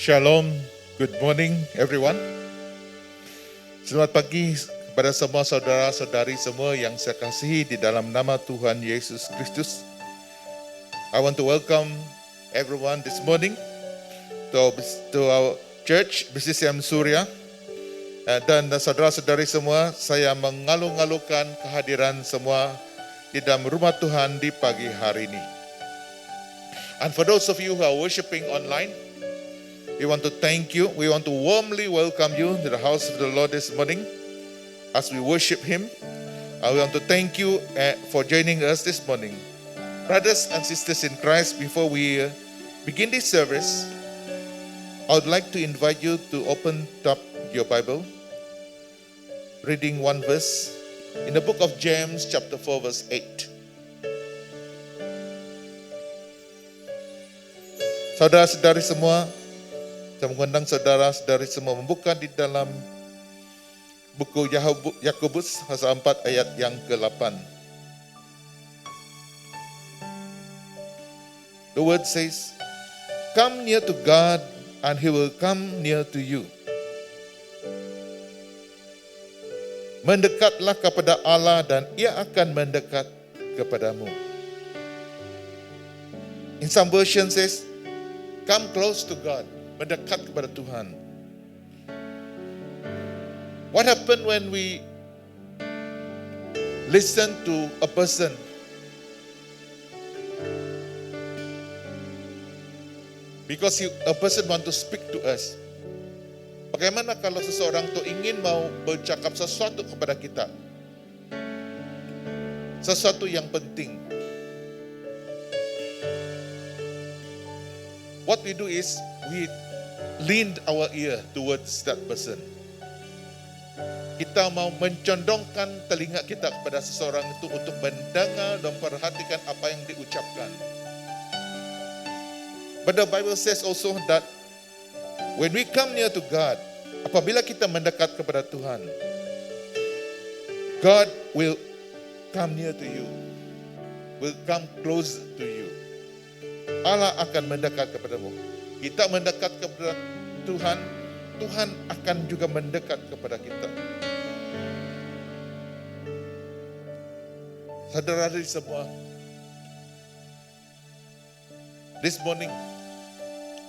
Shalom, good morning everyone. Selamat pagi kepada semua saudara-saudari semua yang saya kasihi di dalam nama Tuhan Yesus Kristus. I want to welcome everyone this morning to our church, BCCM Surya. Dan saudara-saudari semua, saya mengalu-alukan kehadiran semua di dalam rumah Tuhan di pagi hari ini. And for those of you who are worshiping online, we want to thank you. We want to warmly welcome you to the house of the Lord this morning as we worship Him. I want to thank you for joining us this morning. Brothers and sisters in Christ, before we begin this service, I would like to invite you to open up your Bible, reading one verse in the book of James chapter 4 verse 8. Saudara-saudari semua, saya mengundang saudara-saudari semua membuka di dalam buku Yakobus pasal 4 ayat yang ke-8. The word says, "Come near to God and He will come near to you." Mendekatlah kepada Allah dan Ia akan mendekat kepadamu. In some version says, "Come close to God." Mendekat kepada Tuhan. What happened when we listen to a person? Because a person want to speak to us. Bagaimana kalau seseorang itu ingin mau bercakap sesuatu kepada kita? Sesuatu yang penting. What we do is we lean our ear towards that person. Kita mau mencondongkan telinga kita kepada seseorang itu untuk mendengar dan perhatikan apa yang diucapkan. But the Bible says also that when we come near to God, apabila kita mendekat kepada Tuhan, God will come near to you, will come close to you. Allah akan mendekat kepadamu. Kita mendekat kepada Tuhan, Tuhan akan juga mendekat kepada kita. Saudara-saudari semua, this morning,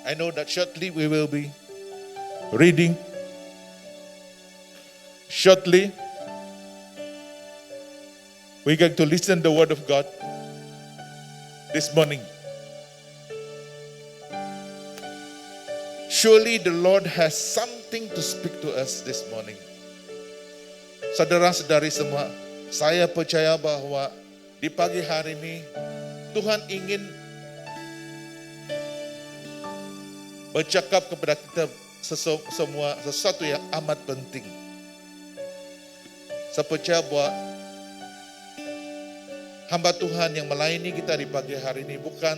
I know that shortly we will be reading. Shortly, we're going to listen the word of God this morning. Surely the Lord has something to speak to us this morning. Saudara-saudari semua, saya percaya bahwa di pagi hari ini Tuhan ingin bercakap kepada kita semua sesuatu yang amat penting. Saya percaya bahwa hamba Tuhan yang melayani kita di pagi hari ini bukan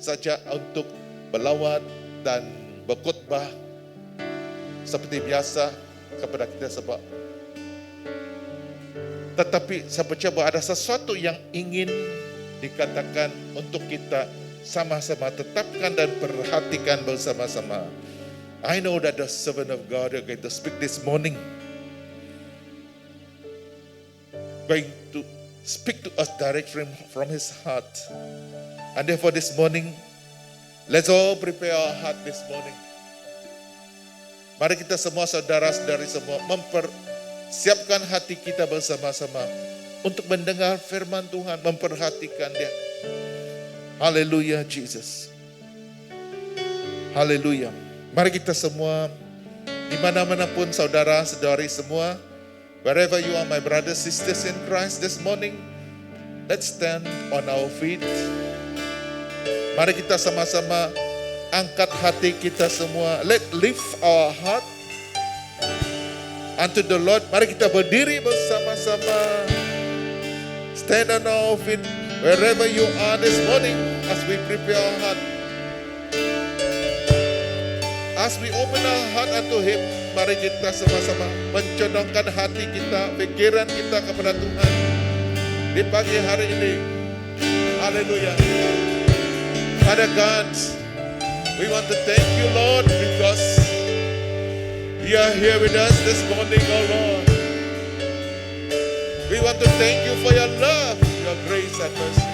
saja untuk berlawat dan berkhotbah seperti biasa kepada kita sebab, tetapi saya percaya bahwa ada sesuatu yang ingin dikatakan untuk kita sama-sama tetapkan dan perhatikan bersama-sama. I know that the servant of God are going to speak this morning, going to speak to us directly from His heart. And therefore this morning, let's all prepare our heart this morning. Mari kita semua saudara-saudari semua mempersiapkan hati kita bersama-sama untuk mendengar firman Tuhan, memperhatikan Dia. Haleluya, Jesus. Haleluya. Mari kita semua, di mana-mana pun saudara-saudari semua, wherever you are, my brothers, sisters in Christ, this morning, let's stand on our feet. Mari kita sama-sama angkat hati kita semua. Let's lift our heart unto the Lord. Mari kita berdiri bersama-sama. Stand on our feet wherever you are this morning as we prepare our heart. As we open our heart unto Him, mari kita sama-sama mencondongkan hati kita, pikiran kita kepada Tuhan di pagi hari ini. Haleluya. Father God, We want to thank you, Lord, because you are here with us this morning, oh Lord. We want to thank you for your love, your grace and mercy.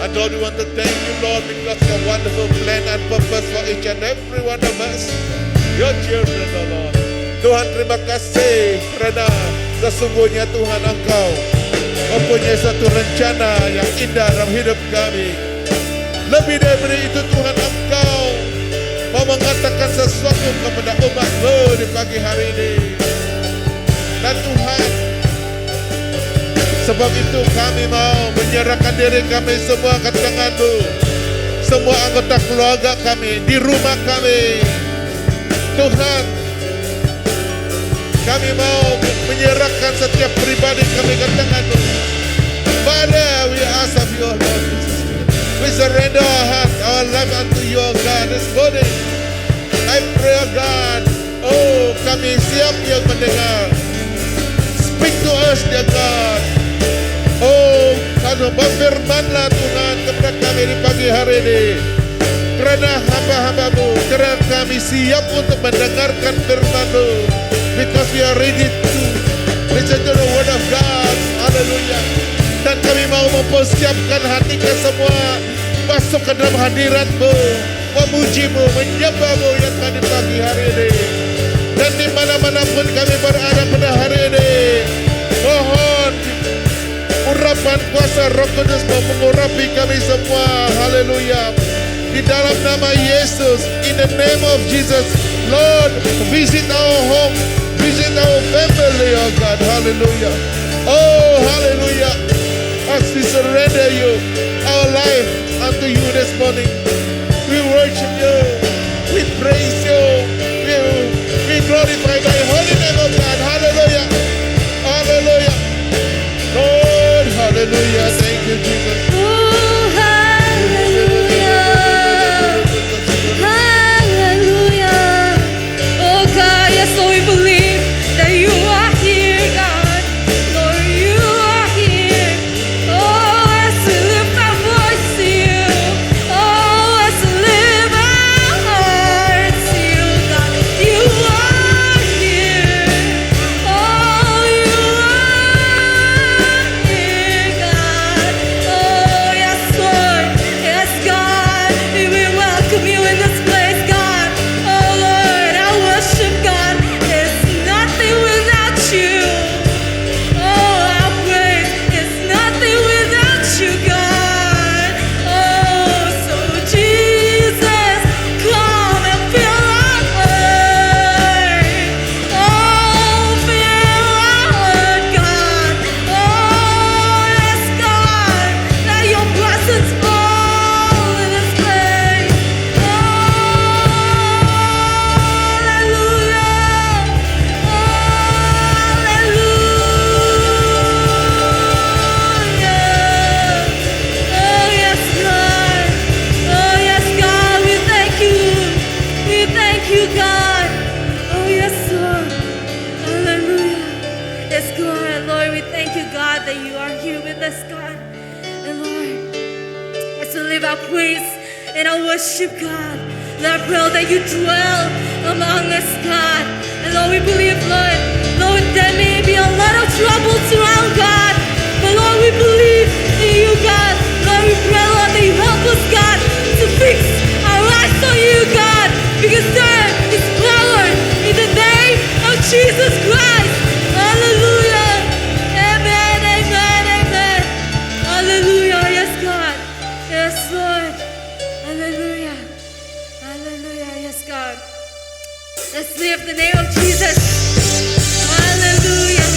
And Lord, we want to thank you, Lord, because your wonderful plan and purpose for each and every one of us, your children, oh Lord. Tuhan, terima kasih karena sesungguhnya Tuhan Engkau mempunyai satu rencana yang indah dalam hidup kami. Lebih dari itu Tuhan, Engkau mau mengatakan sesuatu kepada umat-Mu di pagi hari ini. Dan Tuhan, sebab itu kami mau menyerahkan diri kami semua ke tangan-Mu. Semua anggota keluarga kami, di rumah kami. Tuhan, kami mau menyerahkan setiap pribadi kami ke tangan-Mu. Father, we ask of you, Lord Jesus. We surrender our heart, our life unto you, God, this morning. I pray, God, oh, kami siap yang mendengar. Speak to us, dear God. Oh, kalau berfirmanlah Tuhan kepada kami di pagi hari ini. Kerana hamba-hamba-Mu, kerana kami siap untuk mendengarkan firman-Mu. Because we are ready to listen to the word of God. Hallelujah. Dan kami mau mempersiapkan hati kita semua masuk ke dalam hadirat-Mu, memuji-Mu, menyembah-Mu yang di pagi hari ini. Dan di mana-mana pun kami berada pada hari ini, mohon urapan kuasa Roh Kudus mengurapi kami semua. Haleluya. Di dalam nama Yesus, in the name of Jesus, Lord, visit our home, visit our family, oh God. Hallelujah. Oh, hallelujah. As we surrender you, our life unto you this morning, we worship you, we praise you, we glorify thy holy name, oh God. Hallelujah. Hallelujah. Lord, hallelujah. Thank you, Jesus. Oh, hallelujah. Hallelujah. Oh God, yes, Lord, we believe that you are here, God. Lord, you are here. Oh, as we lift our voice to you. Oh, as we lift our hearts to you, God. You are here. Oh, you are here, God. Oh, yes, Lord. Yes, God. We welcome you in this place, God. Oh, Lord, our worship, God, is nothing without you. Oh, our praise is nothing without you, God. Oh, so Jesus, come and fill our earth. Oh, fill our earth, God. Oh, yes, God. Let your presence fall in this place. That you are here with us, God. And Lord, as we live our praise and our worship, God, Lord, I pray that you dwell among us, God. And Lord, we believe, Lord, there may be a lot of troubles around, God, but Lord, we believe in you, God. Lord, we pray, Lord, that you help us, God, to fix our eyes on you, God, because there is power in the name of Jesus Christ. Hallelujah. Amen, amen, amen. Hallelujah. Yes, God. Yes, Lord. Hallelujah. Hallelujah. Yes, God. Let's lift the name of Jesus. Hallelujah.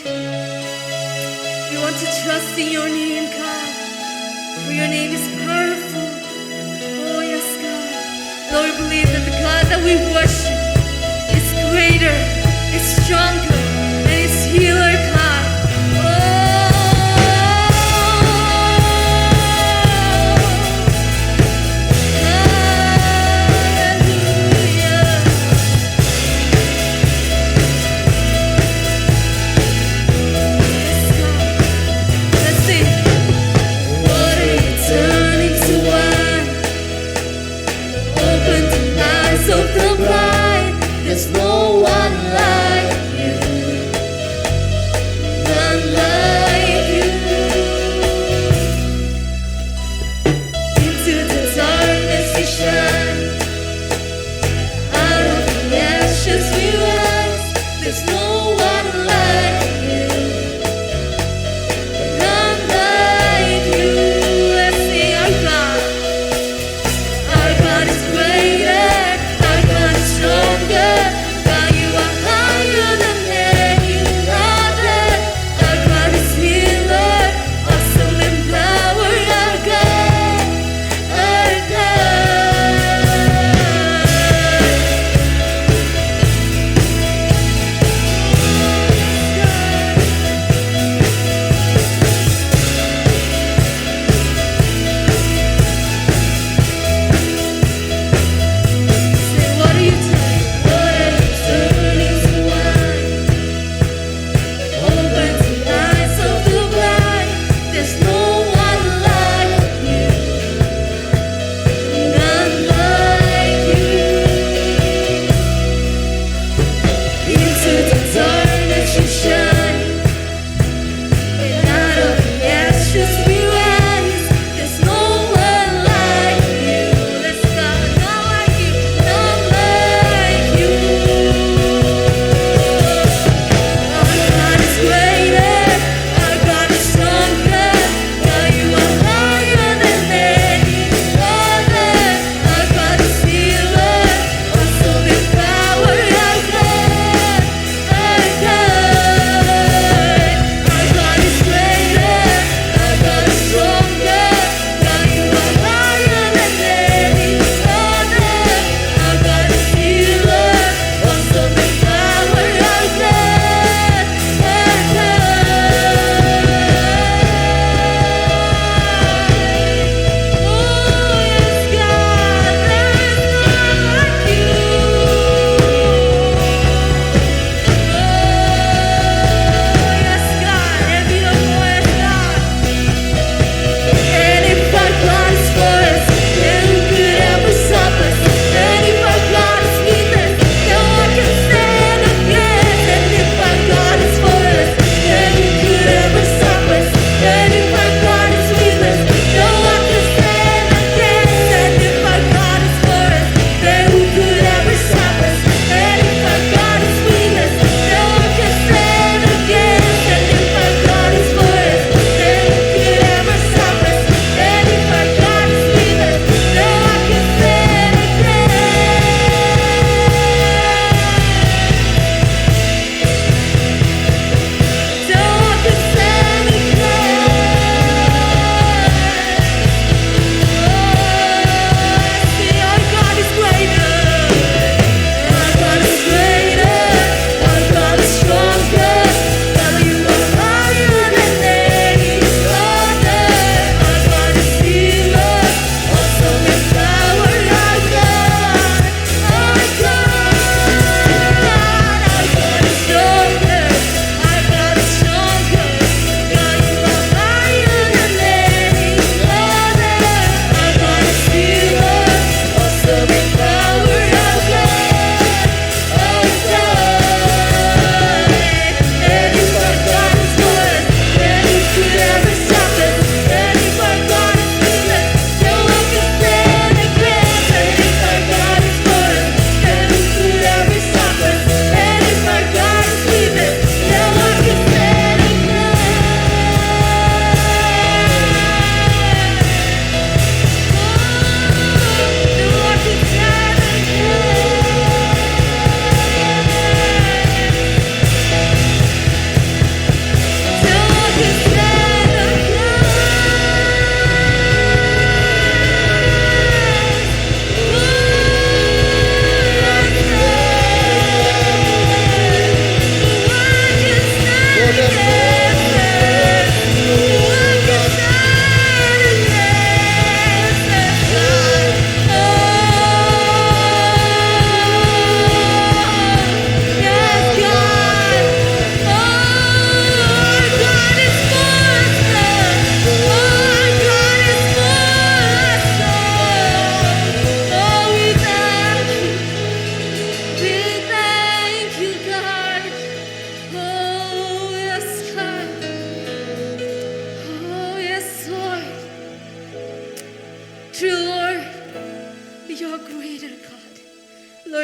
Lord. We want to trust in your name, God. For your name is powerful. Oh, yes, God. Lord, we believe that the God that we worship is greater, is stronger, and is healer, God. There's no one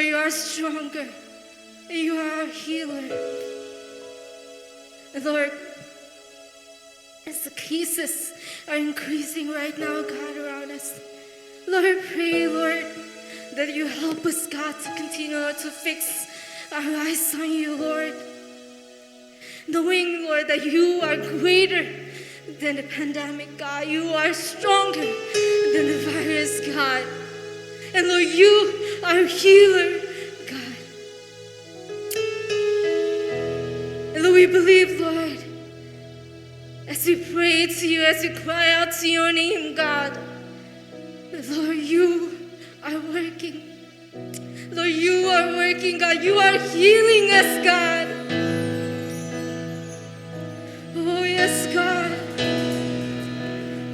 Lord, you are stronger. You are our healer. And Lord, as the cases are increasing right now, God, around us, Lord, I pray, Lord, that you help us, God, to continue, Lord, to fix our eyes on you, Lord. Knowing, Lord, that you are greater than the pandemic, God. You are stronger than the virus, God. And Lord, you are a healer, God. And Lord, we believe, Lord, as we pray to you, as we cry out to your name, God, that, Lord, you are working. Lord, you are working, God. You are healing us, God. Oh, yes, God.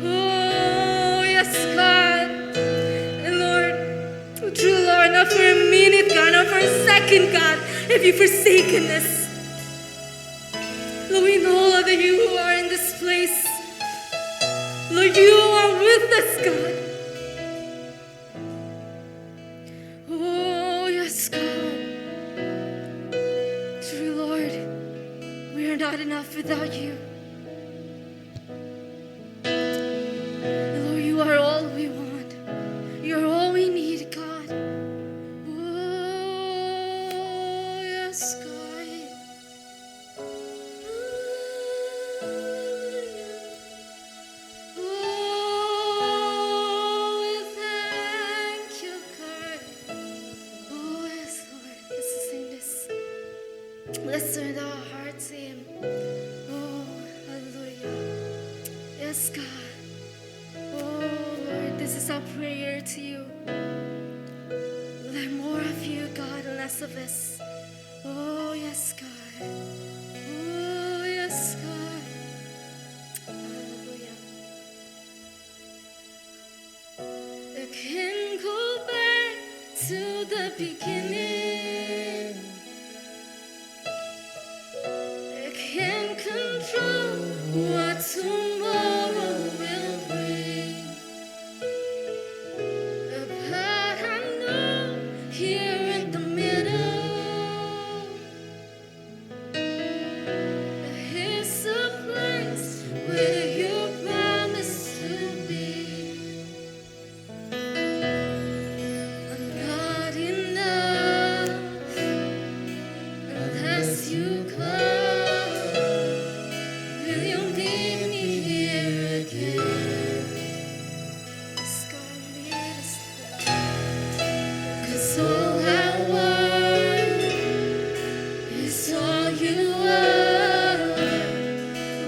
Oh, yes, God. And Lord, true, Lord, not for a minute, God, not for a second, God, have you forsaken us. Lord, we know, Lord, that you are in this place. Lord, you are with us, God. Oh, yes, God. True, Lord, we are not enough without you. And Lord, you are all we want. You are all we need, God. Oh, yes, God. Oh, we thank you, God. Oh, yes, Lord. Let's sing this. Let's turn our hearts to Him. Oh, hallelujah. Yes, God. Oh, Lord, this is our prayer to you. Let more of you, God, and less of us. Oh, yes, God. Oh, yes, God. Hallelujah. I can go back to the beginning. I can't control what tomorrow will bring. But I know here in the middle, here's a place where you promised to be. I'm not enough unless you come. Will you meet me here again? It's gonna be this time. 'Cause all I want is all you are.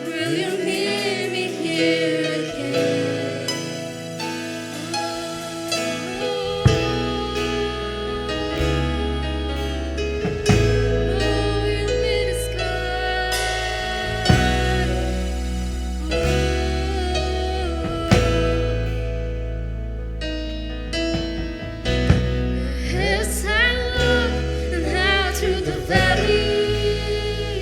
Will you meet me here again? Oh, you meet us, God. Yes, I look and how through the valley,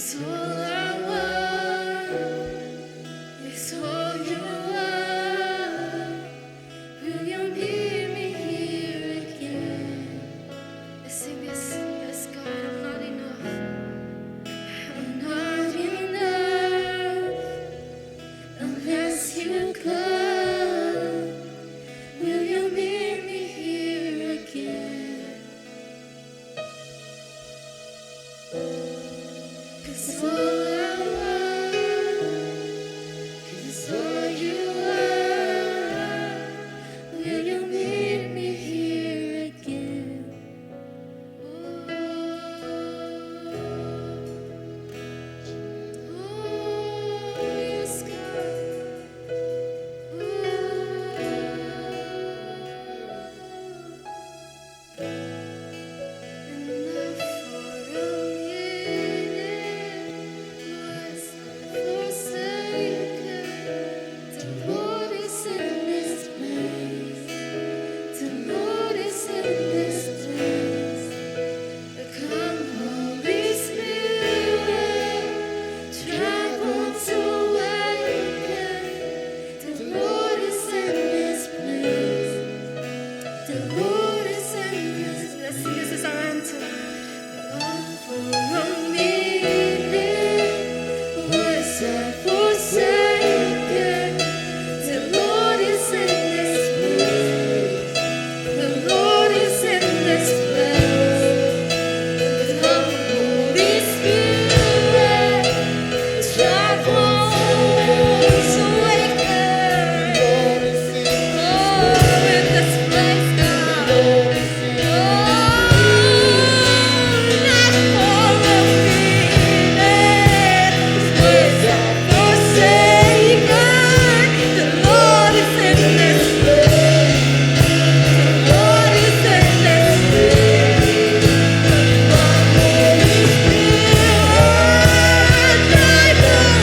'Cause all I want is all you are. Will you meet me here again? Let's sing this. Yes, God, I'm not enough. I'm not enough unless you come. Will you meet me here again? 'Cause all I want is all you are. Will you meet me here again? Oh, yes, God. The Lord is in this. Let's sing this as our anthem. For a minute was I forsaken. The Lord is in this place. The Lord is in this place. Come, Holy Spirit, troubles awaken. Oh, in this place, God. Not for a minute was I forsaken. The Lord is in this place. The Lord is in this place. Come, Holy Spirit, troubles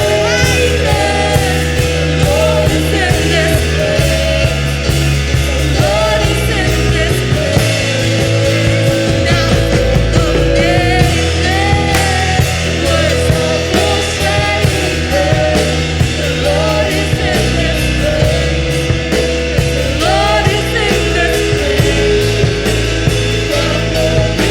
awaken. The Lord is in this place. Lord is in this place. Now for a minute was I forsaken. The Lord is in this place. The Lord is in this place. Come, Holy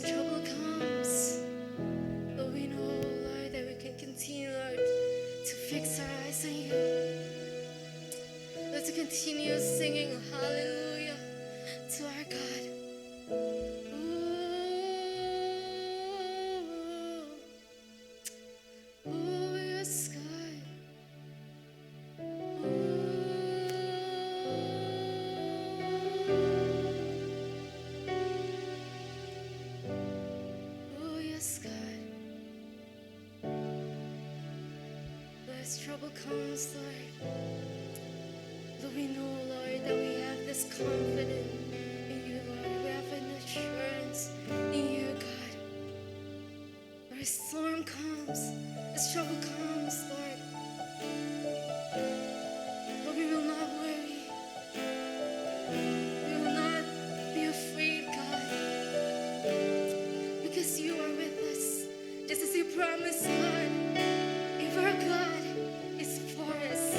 trouble comes, but we know, Lord, that we can continue, Lord, to fix our eyes on you. Lord, to continue singing hallelujah to our God. Oh, yes, God. Oh, yes, God. As trouble comes, Lord, Lord, we know, Lord, that we have this confidence in you, Lord. We have an assurance in you, God. When a storm comes, as trouble comes, Lord, Lord, we will not worry. We will not be afraid, God, because you are with us. Just as you promised, God, if our God is for us,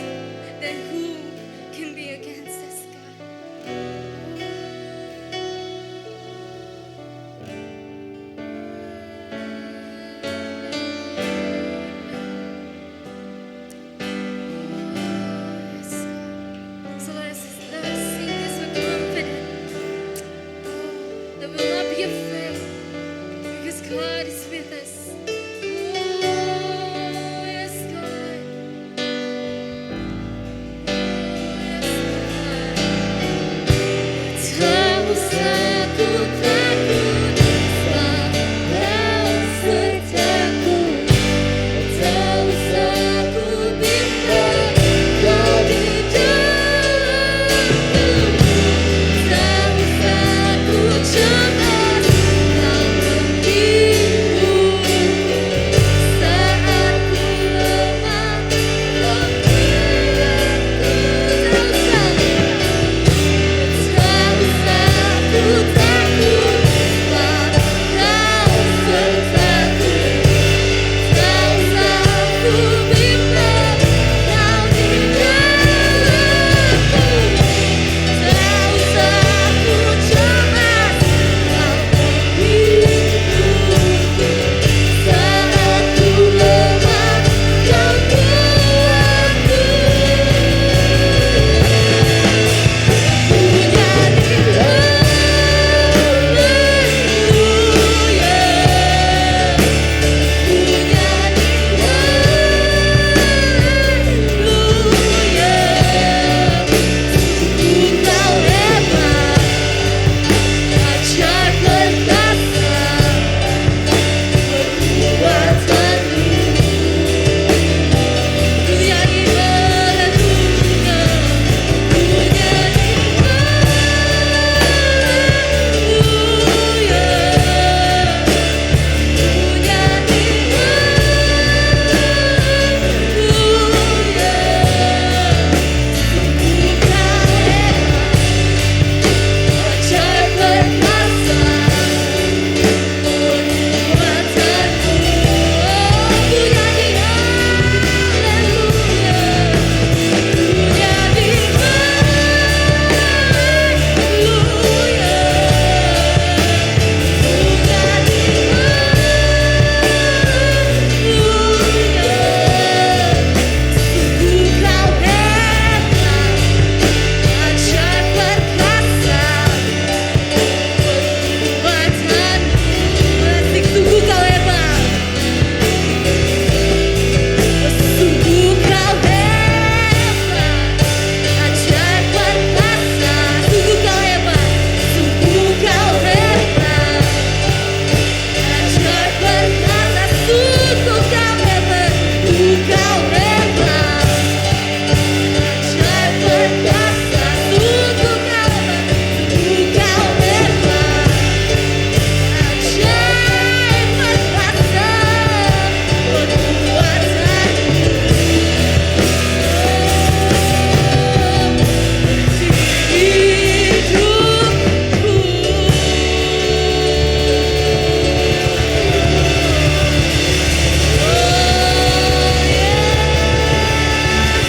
then who can be against us, God? Yes, God. So let us sing this with confidence. Oh, that we will not be afraid, because God is with us. Oh, yes, God. Tak usah ku takut, walau setakut. Tak usah ku bimbang, Kau di dalamku. Tak usah ku cemas, Kau menghiburku. Saat ku lemah, Kau menguatku. Tak usah ku takut, walau setakut. Tak usah ku bimbang, Kau di dalamku. Tak usah ku cemas, Kau menghiburku. Saat ku lemah, Kau kuatku.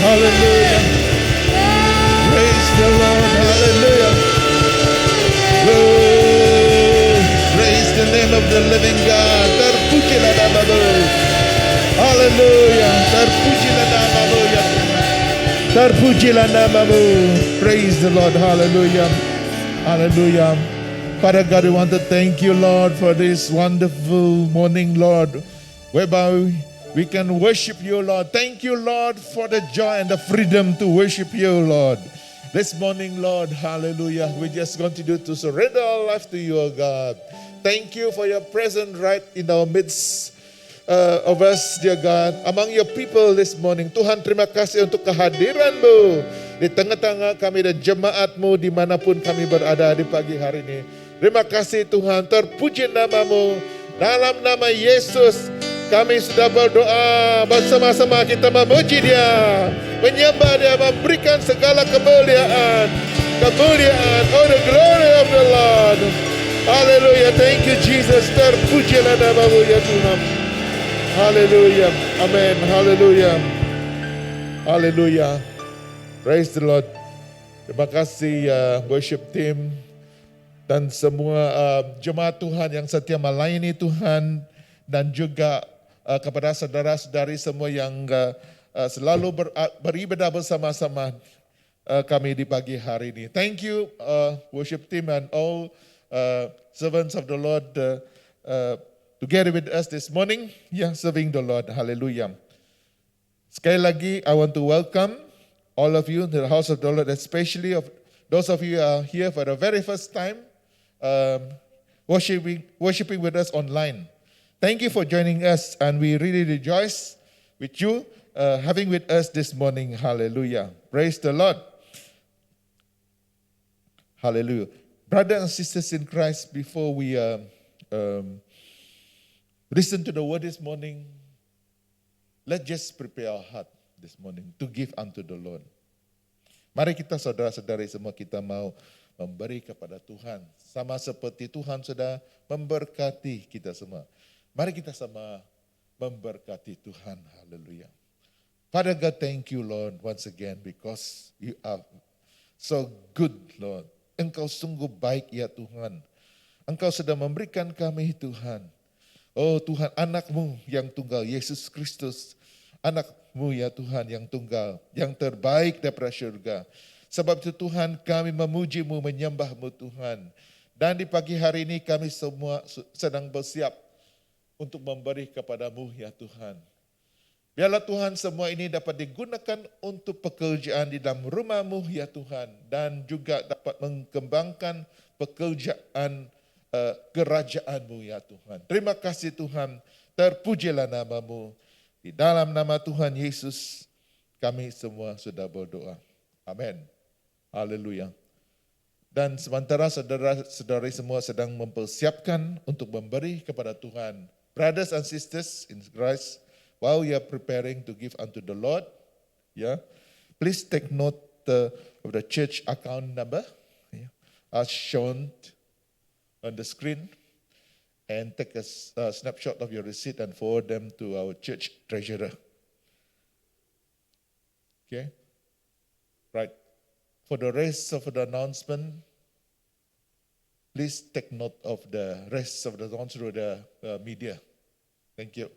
Hallelujah. Praise the Lord. Hallelujah. Lord, praise the name of the living God. Terpujilah namamu. Hallelujah. Terpujilah namamu ya Tuhan. Terpujilah namamu. Praise the Lord. Hallelujah. Hallelujah. Father God, we want to thank you, Lord, for this wonderful morning, Lord, whereby we can worship you, Lord. Thank you, Lord, for the joy and the freedom to worship you, Lord. This morning, Lord, hallelujah, we just want to do to surrender our life to you, O God. Thank you for your presence right in our midst of us, dear God, among your people this morning. Tuhan, terima kasih untuk kehadiran-Mu. di tengah-tengah kami dan jemaat-Mu dimanapun kami berada di pagi hari ini. Terima kasih Tuhan, terpuji nama-Mu. Dalam nama Yesus, kami sudah berdoa bersama-sama, kita memuji Dia, menyembah Dia, memberikan segala kemuliaan, all the glory of the Lord. Haleluya, thank you Jesus, terpujilah nama-Mu ya Tuhan. Haleluya, amin, haleluya, haleluya. Praise the Lord. Terima kasih worship team dan semua jemaat Tuhan yang setia melayani Tuhan, dan juga kepada saudara-saudari semua yang selalu beribadah bersama-sama kami di pagi hari ini. Thank you worship team and all servants of the Lord together with us this morning, serving the Lord. Hallelujah. Sekali lagi, I want to welcome all of you to the house of the Lord, especially of those of you who are here for the very first time, worshiping with us online. Thank you for joining us, and we really rejoice with you having with us this morning. Hallelujah. Praise the Lord. Hallelujah. Brothers and sisters in Christ, before we listen to the word this morning, let's just prepare our heart this morning to give unto the Lord. Mari kita saudara-saudari semua, kita mau memberi kepada Tuhan. Sama seperti Tuhan sudah memberkati kita semua. Mari kita sama memberkati Tuhan. Haleluya. Father God, thank you Lord once again because you are so good Lord. Engkau sungguh baik ya Tuhan. Engkau sudah memberikan kami Tuhan. Oh Tuhan, anak-Mu yang tunggal, Yesus Kristus. Anak-Mu ya Tuhan yang tunggal, yang terbaik daripada syurga. Sebab itu Tuhan, kami memuji-Mu, menyembah-Mu Tuhan. Dan di pagi hari ini kami semua sedang bersiap untuk memberi kepada-Mu ya Tuhan. Biarlah Tuhan semua ini dapat digunakan untuk pekerjaan di dalam rumah-Mu ya Tuhan. Dan juga dapat mengembangkan pekerjaan kerajaan-Mu ya Tuhan. Terima kasih Tuhan, terpujilah nama-Mu. Di dalam nama Tuhan Yesus, kami semua sudah berdoa. Amin. Haleluya. Dan sementara saudara-saudari semua sedang mempersiapkan untuk memberi kepada Tuhan. Brothers and sisters in Christ, while you are preparing to give unto the Lord, please take note of the church account number as shown on the screen. And take a snapshot of your receipt and forward them to our church treasurer. Okay? Right. For the rest of the announcement, please take note of the rest of the announcement through the media. Thank you.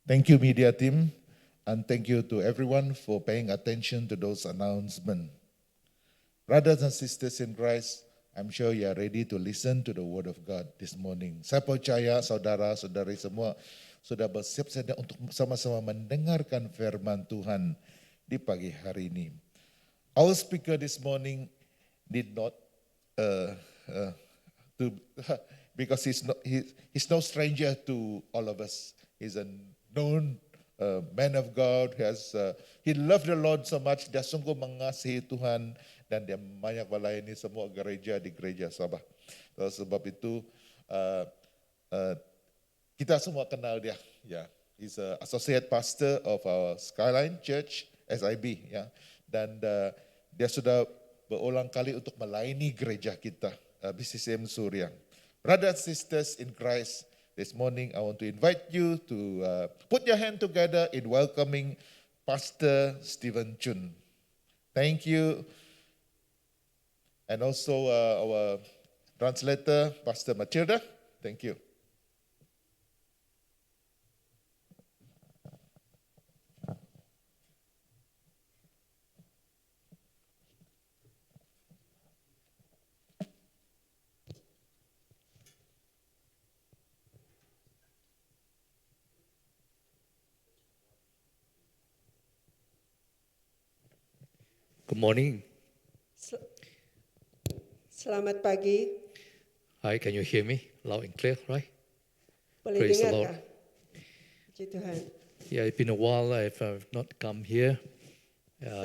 Thank you, media team, and thank you to everyone for paying attention to those announcements. Brothers and sisters in Christ, I'm sure you are ready to listen to the word of God this morning. Saya percaya saudara-saudari semua sudah bersiap sedia untuk sama-sama mendengarkan firman Tuhan di pagi hari ini. Our speaker this morning did not because he's no stranger to all of us. He's a known man of God, he loved the Lord so much, dia sungguh mengasihi Tuhan dan dia banyak melayani semua gereja di gereja Sabah. Sebab itu kita semua kenal dia. Ya, he's a associate pastor of our Skyline Church SIB. Ya, dan dia sudah berulang kali untuk melayani gereja kita, BCCM Surya. Brothers and sisters in Christ, this morning I want to invite you to put your hand together in welcoming Pastor Stephen Chun. Thank you. And also our translator, Pastor Matilda. Thank you. Good morning. Selamat pagi. Hi, can you hear me loud and clear, right? Boleh Praise the dengar Lord. kah? Puji Tuhan. Yeah, it's been a while I've not come here,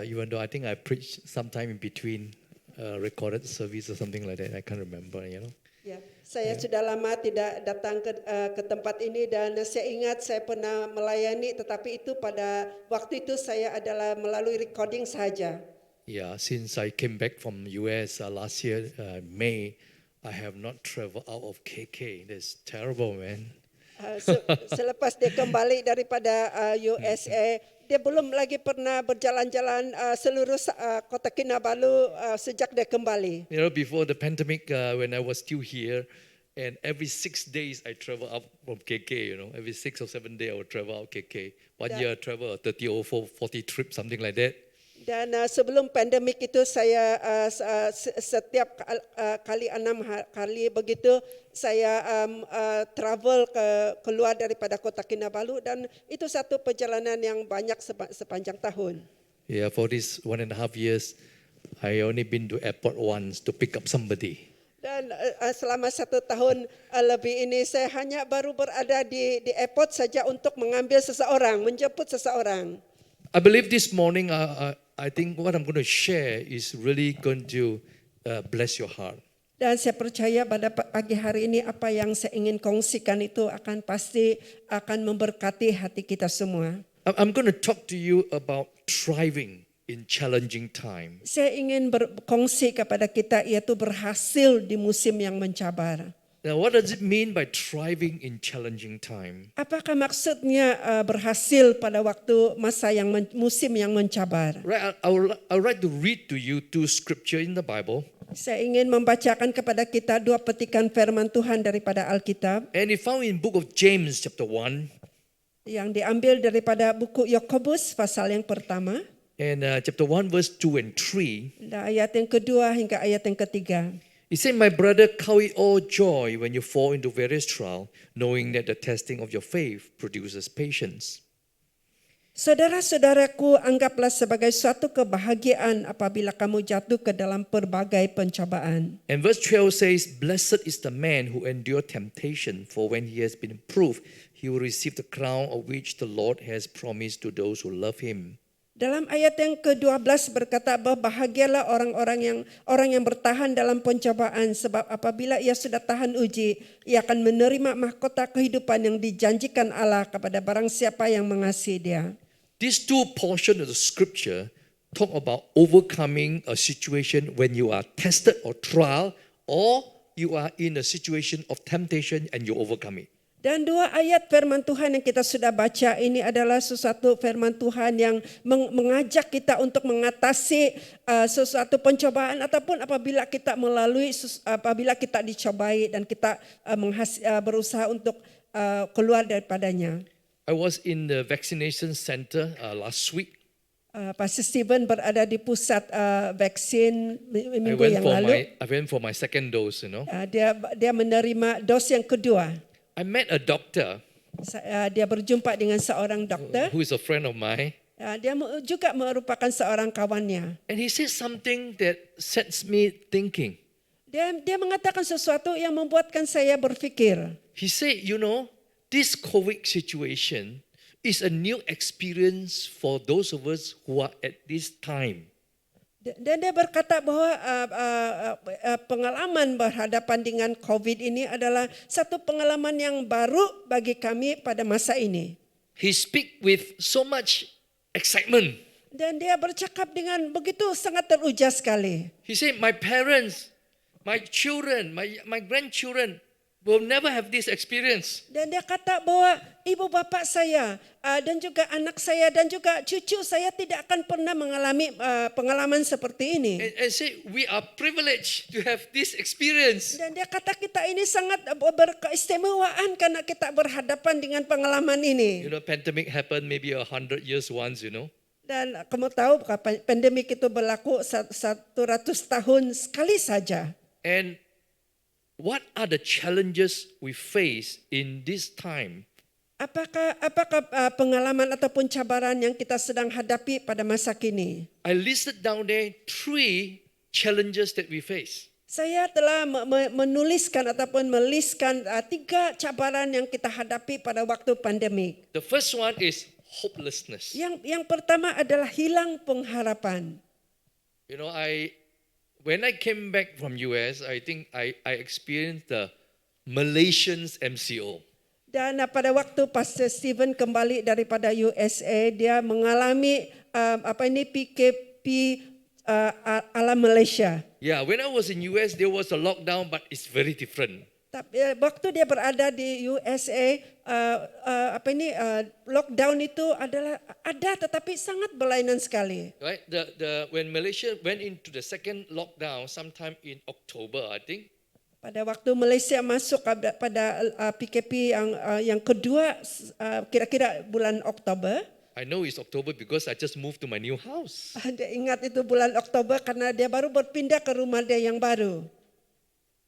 even though I think I preached sometime in between recorded service or something like that. I can't remember, you know. Ya, saya sudah lama tidak datang ke tempat ini dan saya ingat saya pernah melayani, tetapi itu pada waktu itu saya adalah melalui recording saja. Yeah, since I came back from US last year, May, I have not traveled out of KK. That's terrible, man. Selepas dia kembali daripada USA, dia belum lagi pernah berjalan-jalan seluruh kota Kinabalu sejak dia kembali. You know, before the pandemic, when I was still here, and every 6 days I travel up from KK, you know, every 6 or 7 days I would travel out KK. One year I travel 30 or 40 trips, something like that. Dan sebelum pandemik itu saya setiap kali 6 kali begitu saya travel keluar daripada kota Kinabalu dan itu satu perjalanan yang banyak sepanjang tahun. Yeah, for this 1.5 years, I only been to airport once to pick up somebody. Dan selama 1 tahun lebih ini saya hanya baru berada di airport saja untuk mengambil seseorang, menjemput seseorang. I believe this morning, I think what I'm going to share is really going to bless your heart. Dan saya percaya pada pagi hari ini apa yang saya ingin kongsikan itu pasti akan memberkati hati kita semua. I'm going to talk to you about thriving in challenging time. Saya ingin berkongsi kepada kita yaitu berhasil di musim yang mencabar. Now, what does it mean by thriving in challenging time? Apakah maksudnya berhasil pada waktu musim yang mencabar? Right, I would like to read to you 2 scripture in the Bible. Saya ingin membacakan kepada kita 2 petikan firman Tuhan daripada Alkitab And it's found in book of James chapter 1 yang diambil daripada buku Yakobus pasal yang pertama, and chapter 1 verse 2 and 3. dan ayat yang kedua hingga ayat yang ketiga. He said, "My brother, count it all joy when you fall into various trial, knowing that the testing of your faith produces patience." Saudara-saudaraku, anggaplah sebagai suatu kebahagiaan apabila kamu jatuh ke dalam pelbagai pencobaan. And verse 12 says, "Blessed is the man who endure temptation, for when he has been proved, he will receive the crown of which the Lord has promised to those who love him." Dalam ayat yang ke-12 berkata, berbahagialah orang yang bertahan dalam pencobaan, sebab apabila ia sudah tahan uji, ia akan menerima mahkota kehidupan yang dijanjikan Allah kepada barang siapa yang mengasihi dia. These 2 portions of the scripture talk about overcoming a situation when you are tested or trial, or you are in a situation of temptation and you overcome it. Dan 2 ayat firman Tuhan yang kita sudah baca ini adalah sesuatu firman Tuhan yang mengajak kita untuk mengatasi sesuatu pencobaan ataupun apabila kita dicobai dan kita berusaha untuk keluar daripadanya. I was in the vaccination center last week. Pastor Stephen berada di pusat vaksin minggu yang lalu. I went for my second dose, you know. Dia menerima dos yang kedua. I met a doctor Dia berjumpa dengan seorang dokter. who is a friend of mine. Dia juga merupakan seorang kawannya. And he said something that sets me thinking. Dia mengatakan sesuatu yang membuatkan saya berfikir. He said, you know, this COVID situation It's a new experience for those of us who are at this time. Dan dia berkata bahwa pengalaman berhadapan dengan COVID ini adalah satu pengalaman yang baru bagi kami pada masa ini. He speak with so much excitement. Dan dia bercakap dengan begitu sangat teruja sekali. He said, my parents, my children, my grandchildren will never have this experience. Dan dia kata bahwa ibu bapa saya dan juga anak saya dan juga cucu saya tidak akan pernah mengalami pengalaman seperti ini. And say, we are privileged to have this experience. Dan dia kata kita ini sangat berkeistimewaan karena kita berhadapan dengan pengalaman ini. You know, pandemic happened maybe 100 years once, you know. Dan kamu tahu pandemik itu berlaku 100 tahun sekali saja. And what are the challenges we face in this time? Apakah pengalaman ataupun cabaran yang kita sedang hadapi pada masa kini? I listed down there 3 challenges that we face. Saya telah menuliskan ataupun meliskan 3 cabaran yang kita hadapi pada waktu pandemik. The first one is hopelessness. Yang pertama adalah hilang pengharapan. You know, when I came back from US, I think I experienced the Malaysians MCO. Dan pada waktu Pastor Stephen kembali daripada USA, dia mengalami PKP ala Malaysia. Yeah, when I was in US, there was a lockdown, but it's very different. Tapi waktu dia berada di USA, lockdown itu ada tetapi sangat berlainan sekali. Right? When Malaysia went into the second lockdown, sometime in October, I think. Pada waktu Malaysia masuk pada PKP yang kedua, kira-kira bulan Oktober. I know it's October because I just moved to my new house. Dia ingat itu bulan Oktober karena dia baru berpindah ke rumah dia yang baru.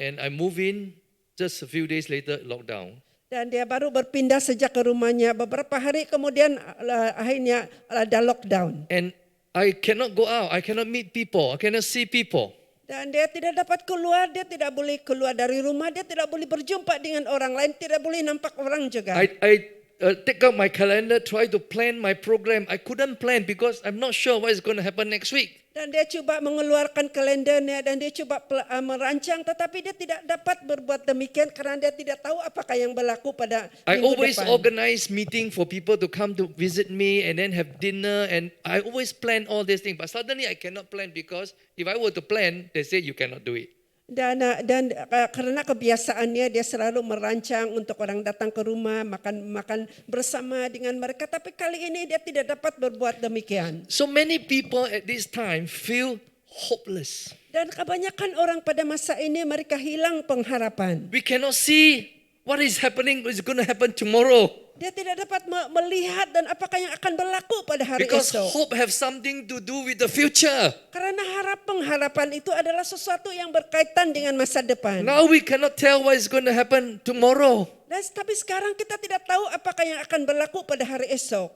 And I move in just a few days later, lockdown. Dan dia baru berpindah sejak ke rumahnya. Beberapa hari kemudian akhirnya ada lockdown. And I cannot go out. I cannot meet people. I cannot see people. Dan dia tidak dapat keluar, dia tidak boleh keluar dari rumah, dia tidak boleh berjumpa dengan orang lain, tidak boleh nampak orang juga. I take out my calendar, try to plan my program. I couldn't plan because I'm not sure what is going to happen next week. Dan dia coba mengeluarkan kalendernya dan dia coba merancang, tetapi dia tidak dapat berbuat demikian karena dia tidak tahu apakah yang berlaku pada I minggu always depan. organize meeting for people to come to visit me and then have dinner, and I always plan all these things. But suddenly I cannot plan because if I were to plan, they say you cannot do it. Dan karena kebiasaannya dia selalu merancang untuk orang datang ke rumah, makan bersama dengan mereka. Tapi kali ini dia tidak dapat berbuat demikian. So many people at this time feel hopeless. Dan kebanyakan orang pada masa ini mereka hilang pengharapan. We cannot see what is happening, what is going to happen tomorrow. Dia tidak dapat melihat dan apakah yang akan berlaku pada hari Because esok. hope have something to do with the future. Karena pengharapan itu adalah sesuatu yang berkaitan dengan masa depan. Now we cannot tell what is going to happen tomorrow. Tapi sekarang kita tidak tahu apakah yang akan berlaku pada hari esok.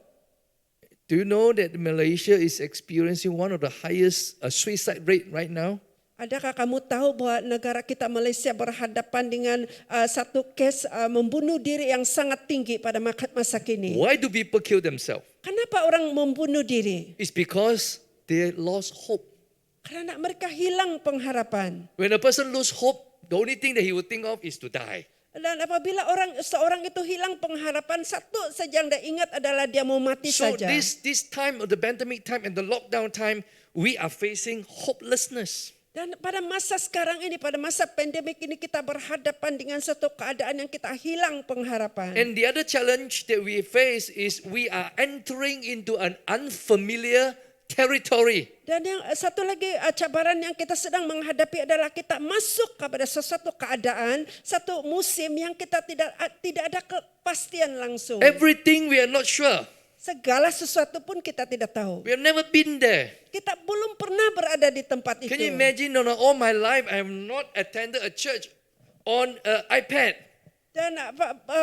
Do you know that Malaysia is experiencing one of the highest suicide rate right now? Adakah kamu tahu bahwa negara kita Malaysia berhadapan dengan satu kes membunuh diri yang sangat tinggi pada masa kini? Why do people kill themselves? Kenapa orang membunuh diri? It's because they lost hope. Karena mereka hilang pengharapan. When a person loses hope, the only thing that he will think of is to die. Dan apabila seorang itu hilang pengharapan, satu saja yang dia ingat adalah dia mau mati So saja. this time of the pandemic time and the lockdown time, we are facing hopelessness. Dan pada masa sekarang ini, pada masa pandemik ini kita berhadapan dengan satu keadaan yang kita hilang pengharapan. And the other challenge that we face is we are entering into an unfamiliar territory. Dan yang satu lagi cabaran yang kita sedang menghadapi adalah kita masuk kepada sesuatu keadaan, satu musim yang kita tidak ada kepastian langsung. Everything we are not sure. Segala sesuatu pun kita tidak tahu. We have never been there. Kita belum pernah berada di tempat itu. Can you imagine, all my life I have not attended a church on iPad. Dan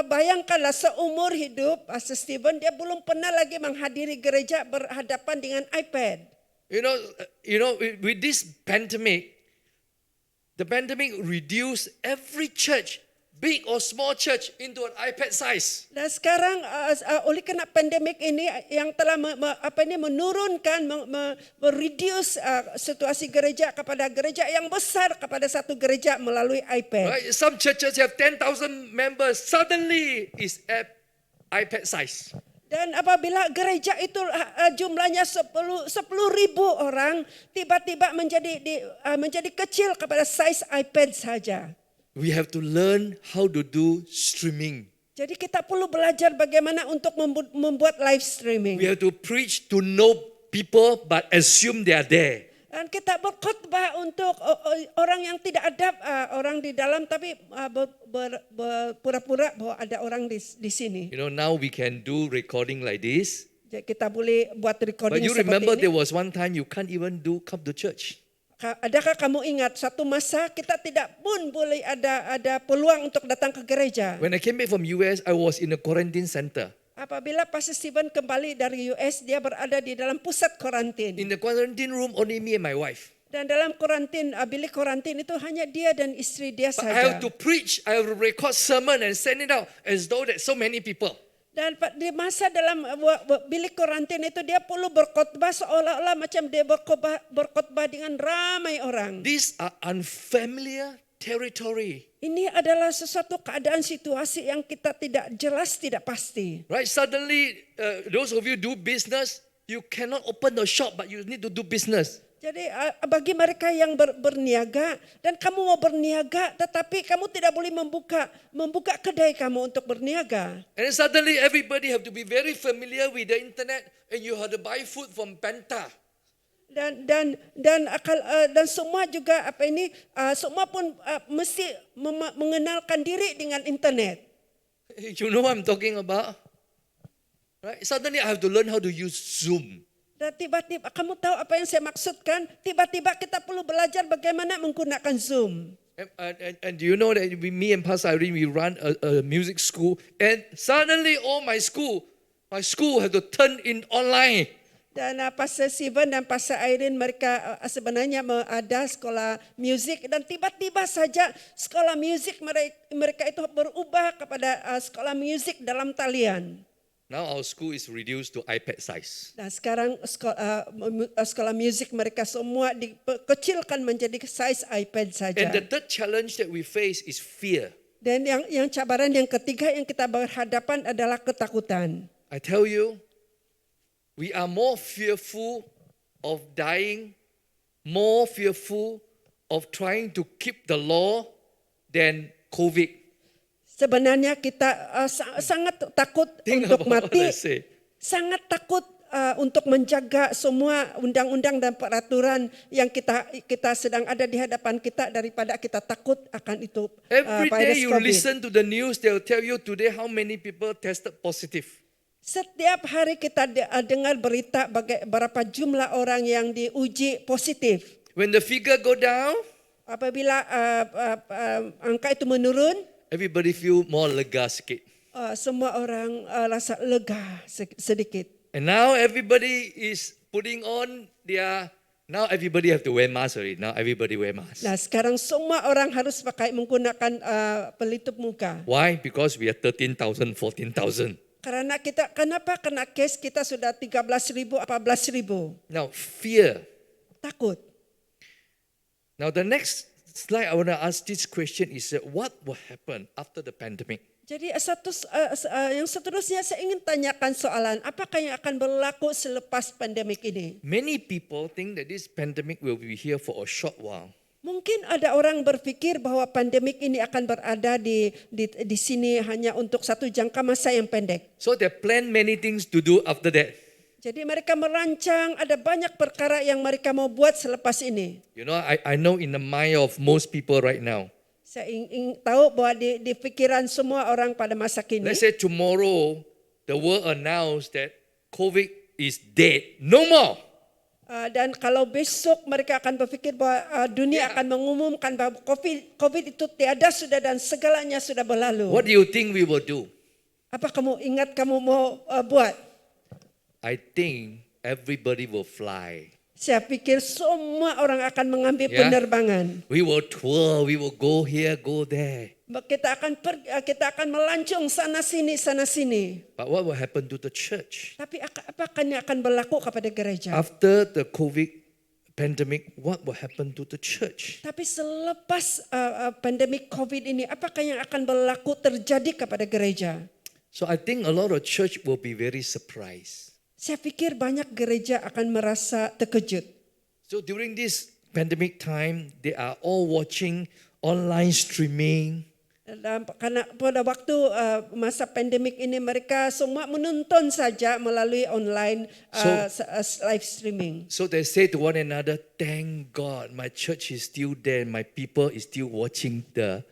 bayangkanlah seumur hidup Pastor Stephen, dia belum pernah lagi menghadiri gereja berhadapan dengan iPad. You know, with this pandemic, the pandemic reduced every church big or small church into an iPad size. Dan sekarang oleh kena pandemik ini yang telah menurunkan, mereduce situasi gereja kepada gereja yang besar kepada satu gereja melalui iPad. Right? Some churches have 10,000 members. Suddenly is at iPad size. Dan apabila gereja itu jumlahnya 10,000 orang, tiba-tiba menjadi kecil kepada size iPad saja. We have to learn how to do streaming. Jadi kita perlu belajar bagaimana untuk membuat live streaming. We have to preach to know people but assume they are there. Dan kita berkhotbah untuk orang yang tidak ada orang di dalam, tapi pura-pura bahwa ada orang di sini. You know, now we can do recording like this. Jadi kita boleh buat But recording you seperti remember ini. there was one time you can't even come to church. Adakah kamu ingat satu masa kita tidak pun boleh ada peluang untuk datang ke gereja? When I came back from US, I was in a quarantine center. Apabila Pastor Stephen kembali dari US, dia berada di dalam pusat karantin. In the quarantine room, only me and my wife. Dan dalam karantin, bilik karantin itu hanya dia dan istri dia But I have saja. to preach, I have to record sermon and send it out as though there's so many people. Dan di masa dalam bilik karantin itu dia perlu berkhotbah seolah-olah macam dia berkhotbah dengan ramai orang. These are unfamiliar territory. Ini adalah sesuatu keadaan situasi yang kita tidak jelas, tidak pasti. Right? Suddenly, those of you do business, you cannot open the shop, but you need to do business. Jadi bagi mereka yang berniaga dan kamu mau berniaga tetapi kamu tidak boleh membuka kedai kamu untuk berniaga. And then suddenly everybody have to be very familiar with the internet and you have to buy food from Penta. Dan semua juga semua pun mesti mengenalkan diri dengan internet. You know what I'm talking about? Right? Suddenly I have to learn how to use Zoom. Dan tiba-tiba kamu tahu apa yang saya maksudkan? Tiba-tiba kita perlu belajar bagaimana menggunakan Zoom. And do you know that me and Pastor Irene, we run a music school, and suddenly all my school had to turn in online. Dan Pastor Steven dan Pastor Irene mereka sebenarnya ada sekolah musik dan tiba-tiba saja sekolah musik mereka itu berubah kepada sekolah musik dalam talian. Now our school is reduced to iPad size. Nah sekarang sekolah musik mereka semua dikecilkan menjadi size iPad saja. And the third challenge that we face is fear. Dan yang cabaran yang ketiga yang kita berhadapan adalah ketakutan. I tell you, we are more fearful of dying, more fearful of trying to keep the law than COVID. Sebenarnya kita sangat takut Think untuk about what mati, I say. sangat takut untuk menjaga semua undang-undang dan peraturan yang kita sedang ada di hadapan kita daripada kita takut akan itu Every day virus you COVID. listen to the news, they will tell you today how many people tested positive. Setiap hari kita dengar berita berapa jumlah orang yang diuji positif. When the figure go down, Apabila angka itu menurun, everybody feel more lega sikit. semua orang rasa lega sedikit. And now everybody is putting on now everybody have to wear mask already. Now everybody wear mask. Nah sekarang semua orang harus menggunakan pelitup muka. Why? Because we are 13,000, 14,000. Kenapa? Karena case kita sudah 13,000, 14,000. Now fear. Takut. Now the next slide I want to ask this question is what will happen after the pandemic? Jadi yang seterusnya saya ingin tanyakan soalan, apakah yang akan berlaku selepas pandemik ini? Many people think that this pandemic will be here for a short while. Mungkin ada orang berpikir bahwa pandemik ini akan berada di sini hanya untuk satu jangka masa yang pendek. So they plan many things to do after that. Jadi mereka merancang ada banyak perkara yang mereka mau buat selepas ini. You know, I know in the mind of most people right now. Saya ingin tahu bahwa di pikiran semua orang pada masa kini. Let's say tomorrow the world announce that COVID is dead. No more. Dan kalau besok mereka akan berpikir bahwa dunia akan mengumumkan bahwa COVID itu tiada sudah dan segalanya sudah berlalu. What do you think we will do? Apa kamu ingat kamu mau buat? I think everybody will fly. Saya pikir semua orang akan mengambil Ya. penerbangan. We will tour, we will go here, go there. kita akan melancong sana sini. But what will happen to the church? Tapi apakah yang akan berlaku kepada gereja? After the COVID pandemic, what will happen to the church? Tapi selepas pandemik COVID ini, apakah yang akan berlaku terjadi kepada gereja? So I think a lot of church will be very surprised. Saya pikir banyak gereja akan merasa terkejut. So during this pandemic time, they are all watching online streaming. Dan karena pada waktu masa pandemik ini mereka semua menonton saja melalui online live streaming. So they say to one another, "Thank God, my church is still there. My people is still watching the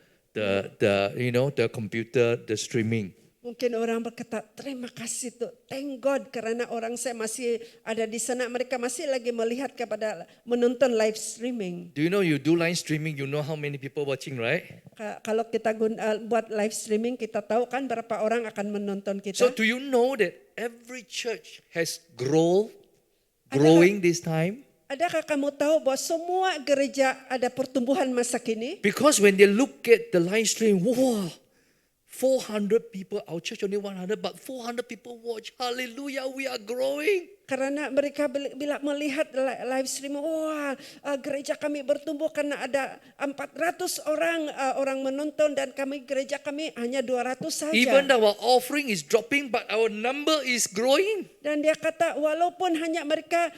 computer, the streaming." Mungkin orang berkata, terima kasih tuh, thank God karena orang saya masih ada di sana. Mereka masih lagi melihat kepada menonton live streaming. Do you know you do live streaming? You know how many people watching, right? Kalau kita buat live streaming, kita tahu kan berapa orang akan menonton kita. So do you know that every church has growing this time? Adakah kamu tahu bahwa semua gereja ada pertumbuhan masa kini? Because when they look at the live stream, wow, 400 people, our church only 100, but 400 people watch. Hallelujah, we are growing. Karena mereka bila melihat live stream, wah gereja kami bertumbuh karena ada 400 orang menonton dan gereja kami hanya 200 saja. Even our offering is dropping, but our number is growing. Dan dia kata walaupun mereka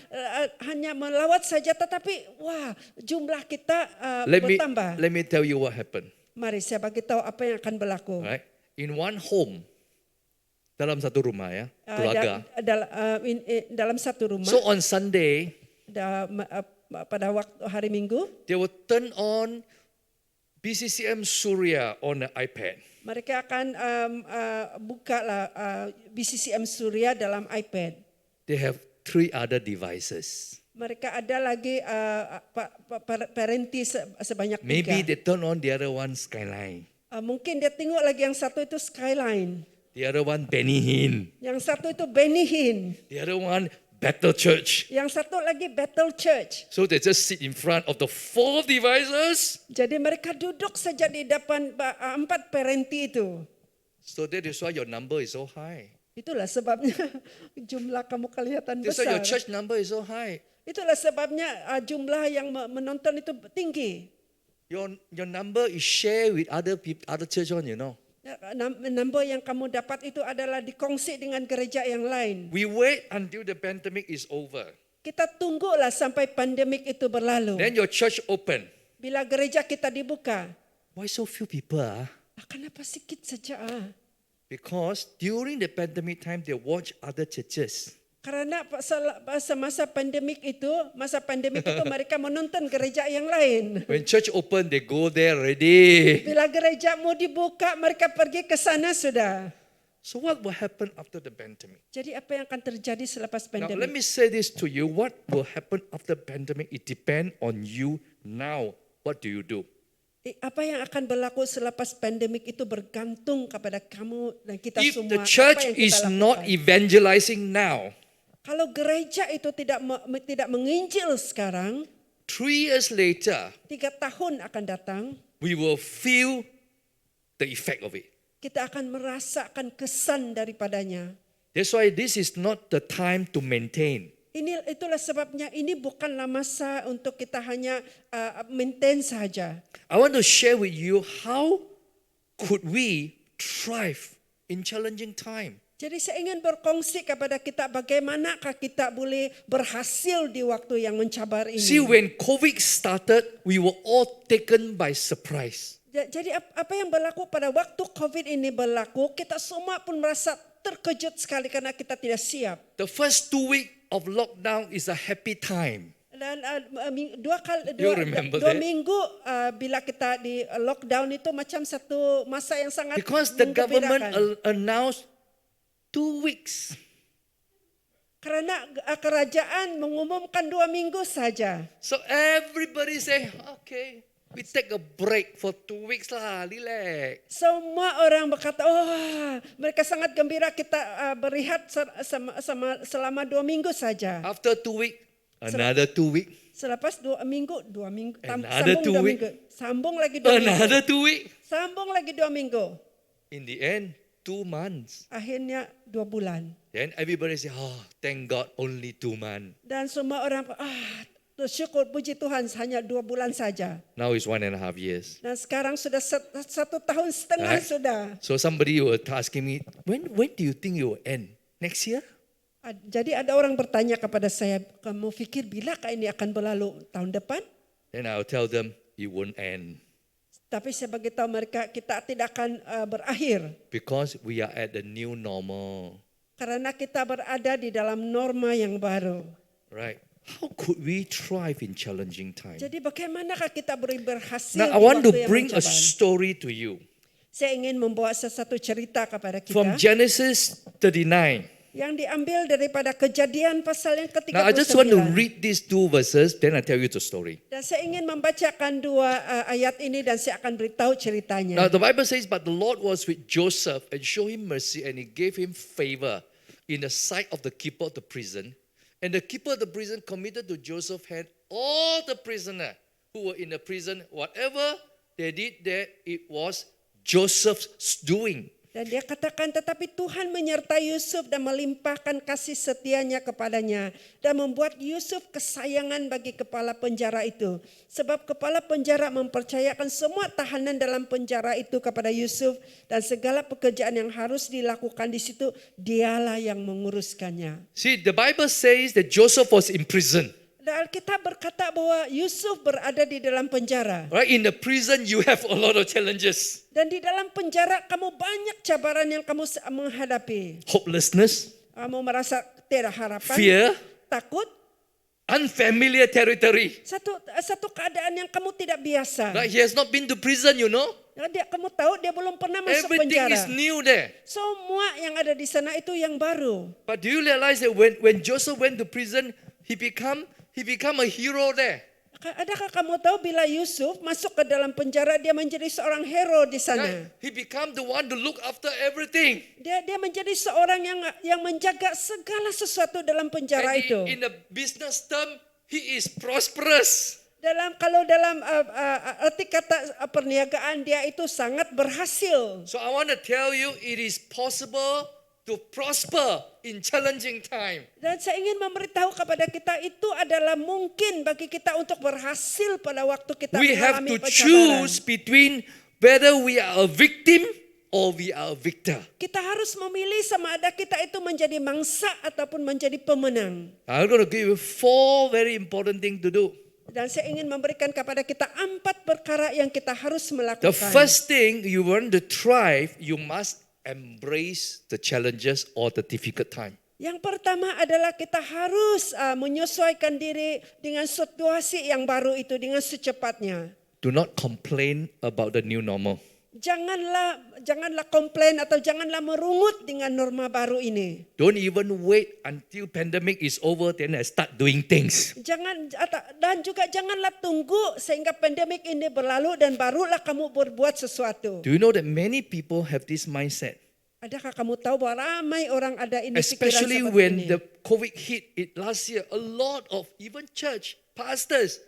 hanya melawat saja, tetapi wah jumlah kita bertambah. Let me tell you what happened. Mari saya bagi tahu apa yang akan berlaku. Right? In one home, dalam satu rumah ya, keluarga. Dalam satu rumah. So on Sunday, pada waktu hari Minggu, they will turn on BCCM Surya on the iPad. Mereka akan buka BCCM Surya dalam iPad. They have 3 other devices. Mereka ada lagi parenti sebanyak 3. Maybe they turn on the other one Skyline. Mungkin dia tengok lagi yang satu itu Skyline. The other one Benny Hinn. Yang satu itu Benny Hinn. The other one Battle Church. Yang satu lagi Battle Church. So they just sit in front of the 4 devices. Jadi mereka duduk saja di depan 4 parenti itu. So that is why your number is so high. Itulah sebabnya jumlah kamu kelihatan That's why besar. your church number is so high. Itulah sebabnya jumlah yang menonton itu tinggi. Your number is shared with other people, other church on, you know. Number yang kamu dapat itu adalah dikongsi dengan gereja yang lain. We wait until the pandemic is over. Kita tunggulah sampai pandemik itu berlalu. Then your church open. Bila gereja kita dibuka, Why so few people? kenapa sikit saja? Because during the pandemic time, they watch other churches. Karena masa pandemik itu mereka menonton gereja yang lain. When church open, they go there already. Bila gereja mau dibuka, mereka pergi ke sana sudah. So what will happen after the pandemic? Jadi apa yang akan terjadi selepas Now, let pandemik? me say this to you. What will happen after pandemic? It depends on you now. What do you do? Apa yang akan berlaku selepas pandemik itu bergantung kepada kamu dan kita If semua. the Apa church yang kita is not lakukan. evangelizing now, Kalau gereja itu tidak menginjil sekarang, 3 years later, 3 tahun akan datang, we will feel the effect of it. kita akan merasakan kesan daripadanya. That's why this is not the time to maintain. Itulah sebabnya ini bukanlah masa untuk kita hanya maintain saja. I want to share with you how could we thrive in challenging time. Jadi saya ingin berkongsi kepada kita bagaimanakah kita boleh berhasil di waktu yang mencabar ini. See, when COVID started, we were all taken by surprise. Jadi apa yang berlaku pada waktu COVID ini berlaku, kita semua pun merasa terkejut sekali karena kita tidak siap. The first 2 weeks of lockdown is a happy time. Dan You remember dua that? minggu bila kita di lockdown itu macam satu masa yang sangat Because the government menggembirakan. announced 2 weeks. Karena kerajaan mengumumkan 2 minggu saja. So everybody say, okay, we take a break for 2 weeks lah, relax. Semua orang berkata, mereka sangat gembira kita berehat selama 2 minggu saja. After 2 weeks, Another 2 weeks. Selepas 2 minggu, Another sambung 2 2 week. minggu, sambung lagi 2 minggu, Another 2 weeks. sambung lagi 2 minggu. In the end, 2 months. Akhirnya 2 bulan. Then everybody say, oh, thank God, only 2 months. Dan semua orang, syukur puji Tuhan hanya 2 bulan saja. Now it's 1.5 years. Dan sekarang sudah 1 tahun setengah Right. sudah. So somebody was asking me, when do you think it will end? Next year? Jadi ada orang bertanya kepada saya, kamu pikir bilakah ini akan berlalu tahun depan? Then I'll tell them, it won't end. Tapi saya beritahu mereka, kita tidak akan berakhir. Because we are at the new normal. Karena kita berada di dalam norma yang baru. Right? How could we thrive in challenging times? Jadi bagaimanakah kita berhasil Now di I want to waktu yang bring a mencobaan? story to you. Saya ingin membawa sesuatu cerita kepada From kita Genesis 39. yang diambil daripada Kejadian pasal yang ke-39. Now I just want to read these 2 verses, then I tell you the story. Dan saya ingin membacakan 2 ayat ini dan saya akan beritahu ceritanya. Now the Bible says, but the Lord was with Joseph and showed him mercy, and he gave him favor in the sight of the keeper of the prison. And the keeper of the prison committed to Joseph's hand all the prisoners who were in the prison. Whatever they did there, it was Joseph's doing. Dan dia katakan, tetapi Tuhan menyertai Yusuf dan melimpahkan kasih setianya kepadanya. Dan membuat Yusuf kesayangan bagi kepala penjara itu. Sebab kepala penjara mempercayakan semua tahanan dalam penjara itu kepada Yusuf. Dan segala pekerjaan yang harus dilakukan di situ, dialah yang menguruskannya. See, the Bible says that Joseph was in prison. Dan Alkitab berkata bahwa Yusuf berada di dalam penjara. Right? In the prison, you have a lot of challenges. Dan di dalam penjara kamu banyak cabaran yang kamu menghadapi. Hopelessness, Kamu merasa tidak harapan, fear, takut, unfamiliar territory. satu keadaan yang kamu tidak biasa. Right? He has not been to prison, you know. Kamu tahu dia belum pernah masuk Everything penjara. is new there. Semua yang ada di sana itu yang baru. But do you realize that when Joseph went to prison, he become a hero there. Adakah kamu tahu bila Yusuf masuk ke dalam penjara dia menjadi seorang hero di sana? Right? He become the one to look after everything. Dia menjadi seorang yang menjaga segala sesuatu dalam penjara And itu. in the business term, he is prosperous. Kalau dalam arti kata perniagaan dia itu sangat berhasil. So I want to tell you, it is possible to prosper in challenging time. Dan saya ingin memberitahu kepada kita itu adalah mungkin bagi kita untuk berhasil pada waktu kita We have mengalami to pencabaran. choose between whether we are a victim or we are a victor. Kita harus memilih sama ada kita itu menjadi mangsa ataupun menjadi pemenang. I'm going to give you 4 very important things to do. Dan saya ingin memberikan kepada kita 4 perkara yang kita harus melakukan. The first thing you want to thrive, you must embrace the challenges or the difficult time. Yang pertama adalah kita harus menyesuaikan diri dengan situasi yang baru itu dengan secepatnya. Do not complain about the new normal. Janganlah komplain atau janganlah merungut dengan norma baru ini. Don't even wait until pandemic is over then I start doing things. Dan juga janganlah tunggu sehingga pandemik ini berlalu dan barulah kamu berbuat sesuatu. Do you know that many people have this mindset? Adakah kamu tahu bahwa ramai orang ada ini pikiran Especially seperti when ini? the COVID hit it last year, a lot of even church pastors,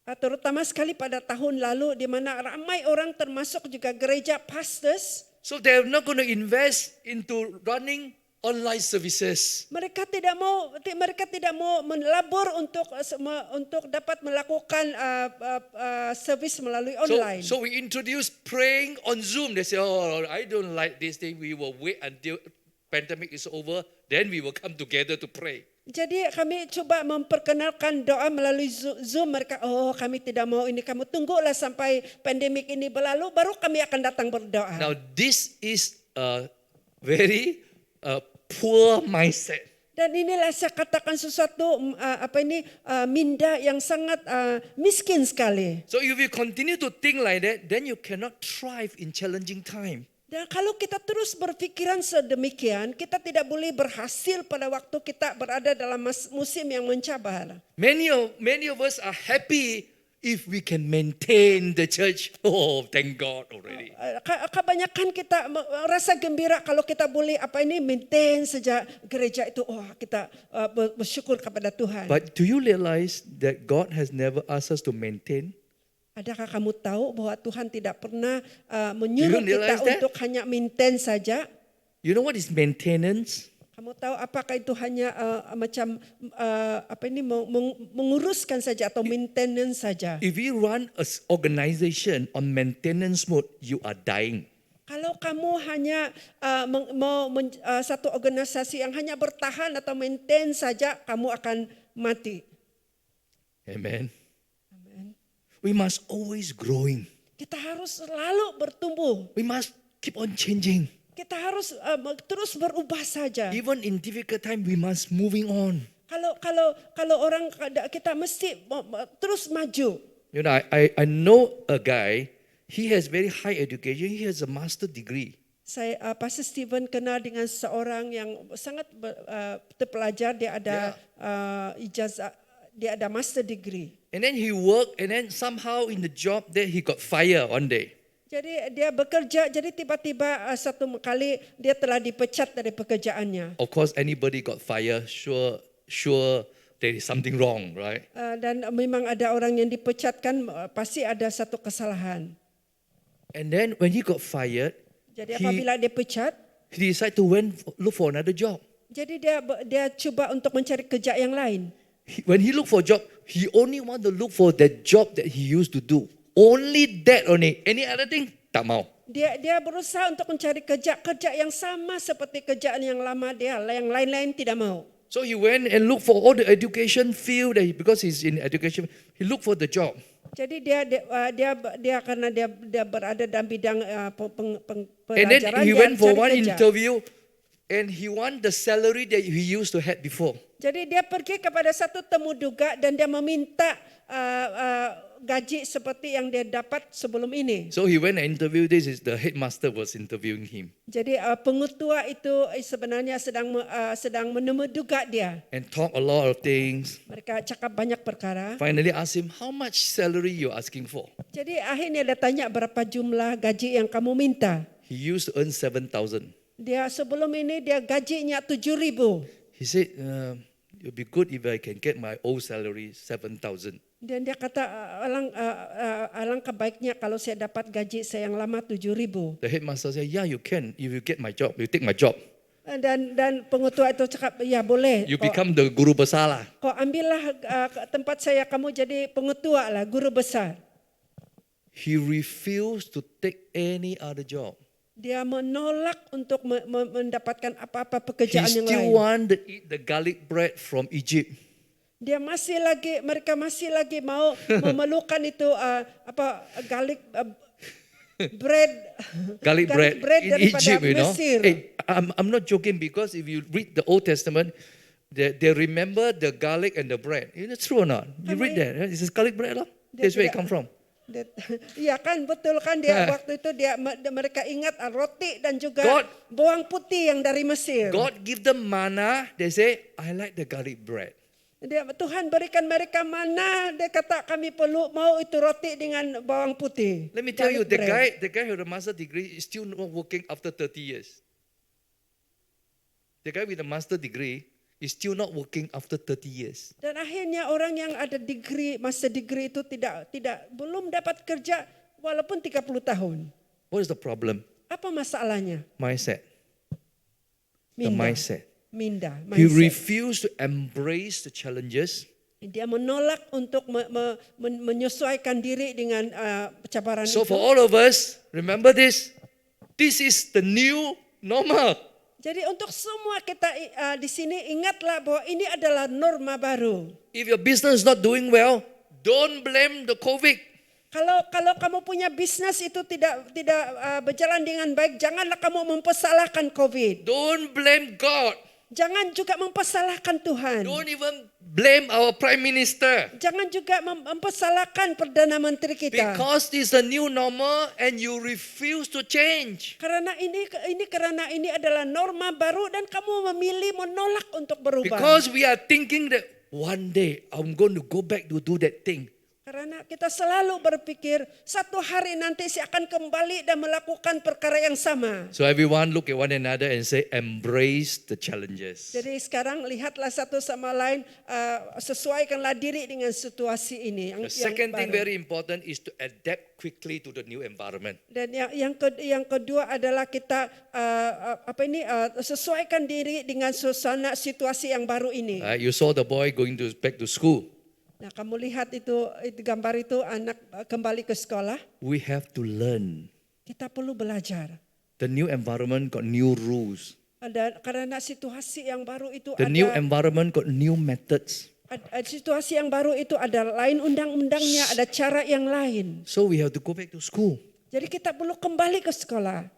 Terutama sekali pada tahun lalu di mana ramai orang termasuk juga gereja pastors. so they're not going to invest into running online services. Mereka tidak mau melabur untuk dapat melakukan servis melalui online. So we introduce praying on Zoom. They say, oh, I don't like this thing. We will wait until pandemic is over. Then we will come together to pray. Jadi kami coba memperkenalkan doa melalui Zoom. Mereka, kami tidak mau ini. Kamu tunggulah sampai pandemik ini berlalu, baru kami akan datang berdoa. Now this is a very poor mindset. Dan inilah saya katakan sesuatu minda yang sangat miskin sekali. So if you continue to think like that, then you cannot thrive in challenging time. Dan kalau kita terus berpikiran sedemikian, kita tidak boleh berhasil pada waktu kita berada dalam musim yang mencabar. Many of us are happy If we can maintain the church, oh, thank God already. Kebanyakan kita rasa gembira kalau kita boleh maintain saja gereja itu. Oh, kita bersyukur kepada Tuhan. But do you realize that God has never asked us to maintain? Adakah kamu tahu bahwa Tuhan tidak pernah menyuruh You kita realize that? untuk hanya maintain saja? You know what is maintenance? Kamu tahu apakah itu hanya menguruskan saja atau maintenance saja? If you run an organization on maintenance mode, you are dying. Kalau kamu hanya satu organisasi yang hanya bertahan atau maintain saja, kamu akan mati. Amen. Amen. We must always growing. Kita harus selalu bertumbuh. We must keep on changing. Kita harus terus berubah saja. Even in difficult time, we must moving on. Kalau orang kita mesti terus maju. You know, I know a guy. He has very high education. He has a master degree. Saya Pastor Steven kenal dengan seorang yang sangat terpelajar. Dia ada ijazah, dia ada master degree. And then he worked, and then somehow in the job there he got fired one day. Jadi dia bekerja, jadi tiba-tiba satu kali dia telah dipecat dari pekerjaannya. Of course, anybody got fired, sure there is something wrong, right? Dan memang ada orang yang dipecatkan, pasti ada satu kesalahan. And then when he got fired, Jadi apabila dia pecat, he decided to look for another job. jadi dia coba untuk mencari kerja yang lain. When he looked for a job, he only want to look for the job that he used to do. Only that only. Any other thing? Tak mau. Dia berusaha untuk mencari kerja yang sama seperti kerjaan yang lama dia, yang lain-lain tidak mau. So he went and looked for all the education field because he's in education. He looked for the job. Jadi dia karena dia berada dalam bidang And then pelajaran, he dia went for cari one kerja. interview and he want the salary that he used to had before. Jadi dia pergi kepada satu temu duga dan dia meminta gaji seperti yang dia dapat sebelum ini. So he went and interviewed. This is the headmaster was interviewing him Jadi pengetua itu sebenarnya sedang menemuduga dia. and talk a lot of things. Mereka cakap banyak perkara. Finally asked him, how much salary you asking for? Jadi akhirnya dia tanya berapa jumlah gaji yang kamu minta. He used to earn 7,000. Dia sebelum ini dia gajinya 7.000. He said, it would be good if I can get my old salary 7,000. Dan dia kata alangkah baiknya kalau saya dapat gaji saya yang lama 7.000. The headmaster said, yeah, you can. If you get my job, you take my job. Dan pengetua itu cakap, ya boleh. You become the guru besar lah. Kau ambillah tempat saya, kamu jadi pengetua lah, guru besar. He refused to take any other job. Dia menolak untuk mendapatkan apa-apa He pekerjaan yang still lain. want to eat the garlic bread from Egypt. Mereka masih lagi mau memerlukan itu garlic bread. Garlic bread in daripada Egypt, you know. Mesir. Hey, I'm not joking because if you read the Old Testament, they remember the garlic and the bread. Is it true or not? You read that. Right? This is garlic bread, lah. That's where it come from. Iya kan, betul kan dia waktu itu mereka ingat roti dan juga God- bawang putih yang dari Mesir. God give them manna. They say, I like the garlic bread. Tuhan berikan mereka mana, dia kata kami mau itu roti dengan bawang putih. Let me tell you, garlic bread. the guy with the master degree is still not working after 30 years. The guy with the master degree is still not working after 30 years. Dan akhirnya orang yang ada master degree itu belum dapat kerja walaupun 30 tahun. What is the problem? Apa masalahnya? Mindset. The mindset. Minda. He Mindset. refused to embrace the challenges. Dia menolak untuk menyesuaikan diri dengan cabaran So itu. for all of us, remember this. This is the new normal. Jadi untuk semua kita di sini ingatlah bahwa ini adalah norma baru. If your business is not doing well, don't blame the COVID. Kalau kamu punya bisnis itu tidak berjalan dengan baik, janganlah kamu mempersalahkan COVID. Don't blame God. Jangan juga mempersalahkan Tuhan. Don't even blame our Prime Minister. Jangan juga mempersalahkan Perdana Menteri kita. Because it's a new normal and you refuse to change. Karena ini adalah norma baru dan kamu memilih menolak untuk berubah. Because we are thinking that one day I'm going to go back to do that thing. Karena kita selalu berpikir satu hari nanti saya akan kembali dan melakukan perkara yang sama. So everyone look at one another and say, embrace the challenges. Jadi sekarang lihatlah satu sama lain, sesuaikanlah diri dengan situasi ini. The second thing very important is to adapt quickly to the new environment. Dan yang kedua adalah kita sesuaikan diri dengan suasana situasi yang baru ini. You saw the boy going back to school. Nah, kamu lihat itu gambar itu anak kembali ke sekolah. We have to learn. Kita perlu belajar. The new environment got new rules. Karena situasi yang baru itu The new environment got new methods. Situasi yang baru itu ada lain undang-undangnya, ada cara yang lain. So we have to go back to school. Jadi kita perlu kembali ke sekolah.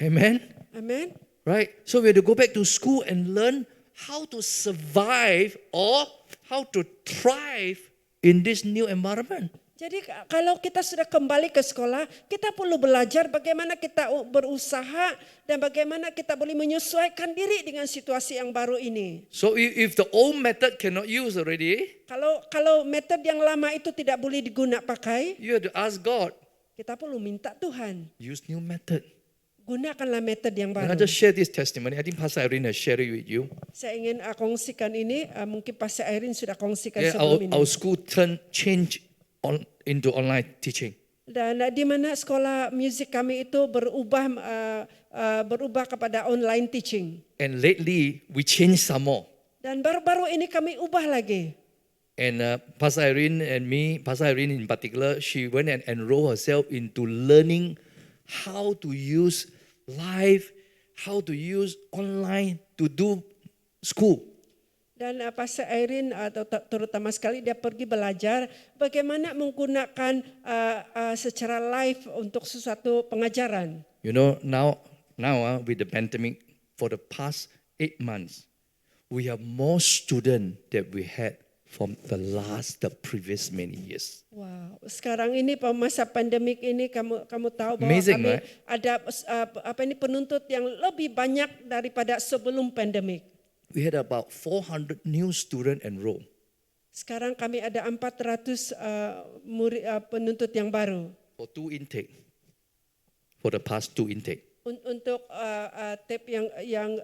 Amen? Amin. Right? So we have to go back to school and learn how to survive or how to thrive in this new environment. Jadi kalau kita sudah kembali ke sekolah, kita perlu belajar bagaimana kita berusaha dan bagaimana kita boleh menyesuaikan diri dengan situasi yang baru ini. So if the old method cannot use already, Kalau metode yang lama itu tidak boleh pakai, you have to ask God, kita perlu minta Tuhan, use new method. gunakanlah metode yang And I baru. just share this testimony. I think Pastor Irene has shared it with you. Saya ingin kongsikan ini, mungkin Pastor Irene sudah kongsikan Yeah, sebelum ini. our school changed into online teaching. Dan di mana sekolah musik kami itu berubah kepada online teaching. And lately, we changed some more. Dan baru-baru ini kami ubah lagi. And Pastor Irene and me, Pastor Irene in particular, she went and enrolled herself into learning how to use live, how to use online to do school. Dan Pastor Irene terutama sekali dia pergi belajar bagaimana menggunakan secara live untuk sesuatu pengajaran. You know, now with the pandemic, for the past 8 months, we have more students that we had from the previous many years. Wow, sekarang ini masa pandemik ini kamu tahu bahwa Amazing, kami right? ada penuntut yang lebih banyak daripada sebelum pandemik. We had about 400 new students enrolled. Sekarang kami ada 400 penuntut yang baru For 2 intake. For the past 2 intake. untuk tape yang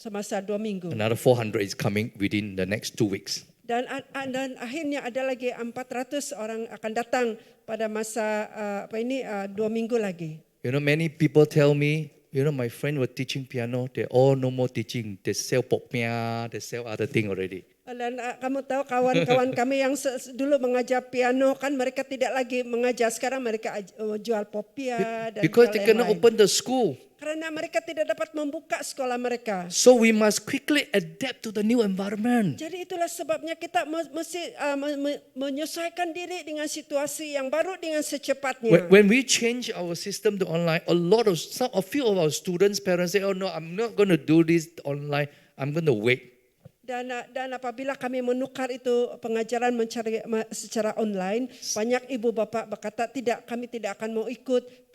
semasa 2 minggu. Another 400 is coming within the next 2 weeks. Dan akhirnya ada lagi 400 orang akan datang pada masa 2 minggu lagi. You know, many people tell me, you know, my friend were teaching piano. They all no more teaching. They sell popia, they sell other thing already. Dan kamu tahu kawan-kawan kami yang dulu mengajar piano kan mereka tidak lagi mengajar, sekarang mereka jual popia dan Because they hal yang cannot lain. open the school. Karena mereka tidak dapat membuka sekolah mereka. So we must quickly adapt to the new environment. Jadi itulah sebabnya kita mesti menyesuaikan diri dengan situasi yang baru dengan secepatnya. When we change our system to online, a few of our students' parents say, "Oh no, I'm not going to do this online. I'm going to wait." Dan apabila kami menukar itu pengajaran secara online, banyak ibu bapak berkata kami tidak akan mau ikut,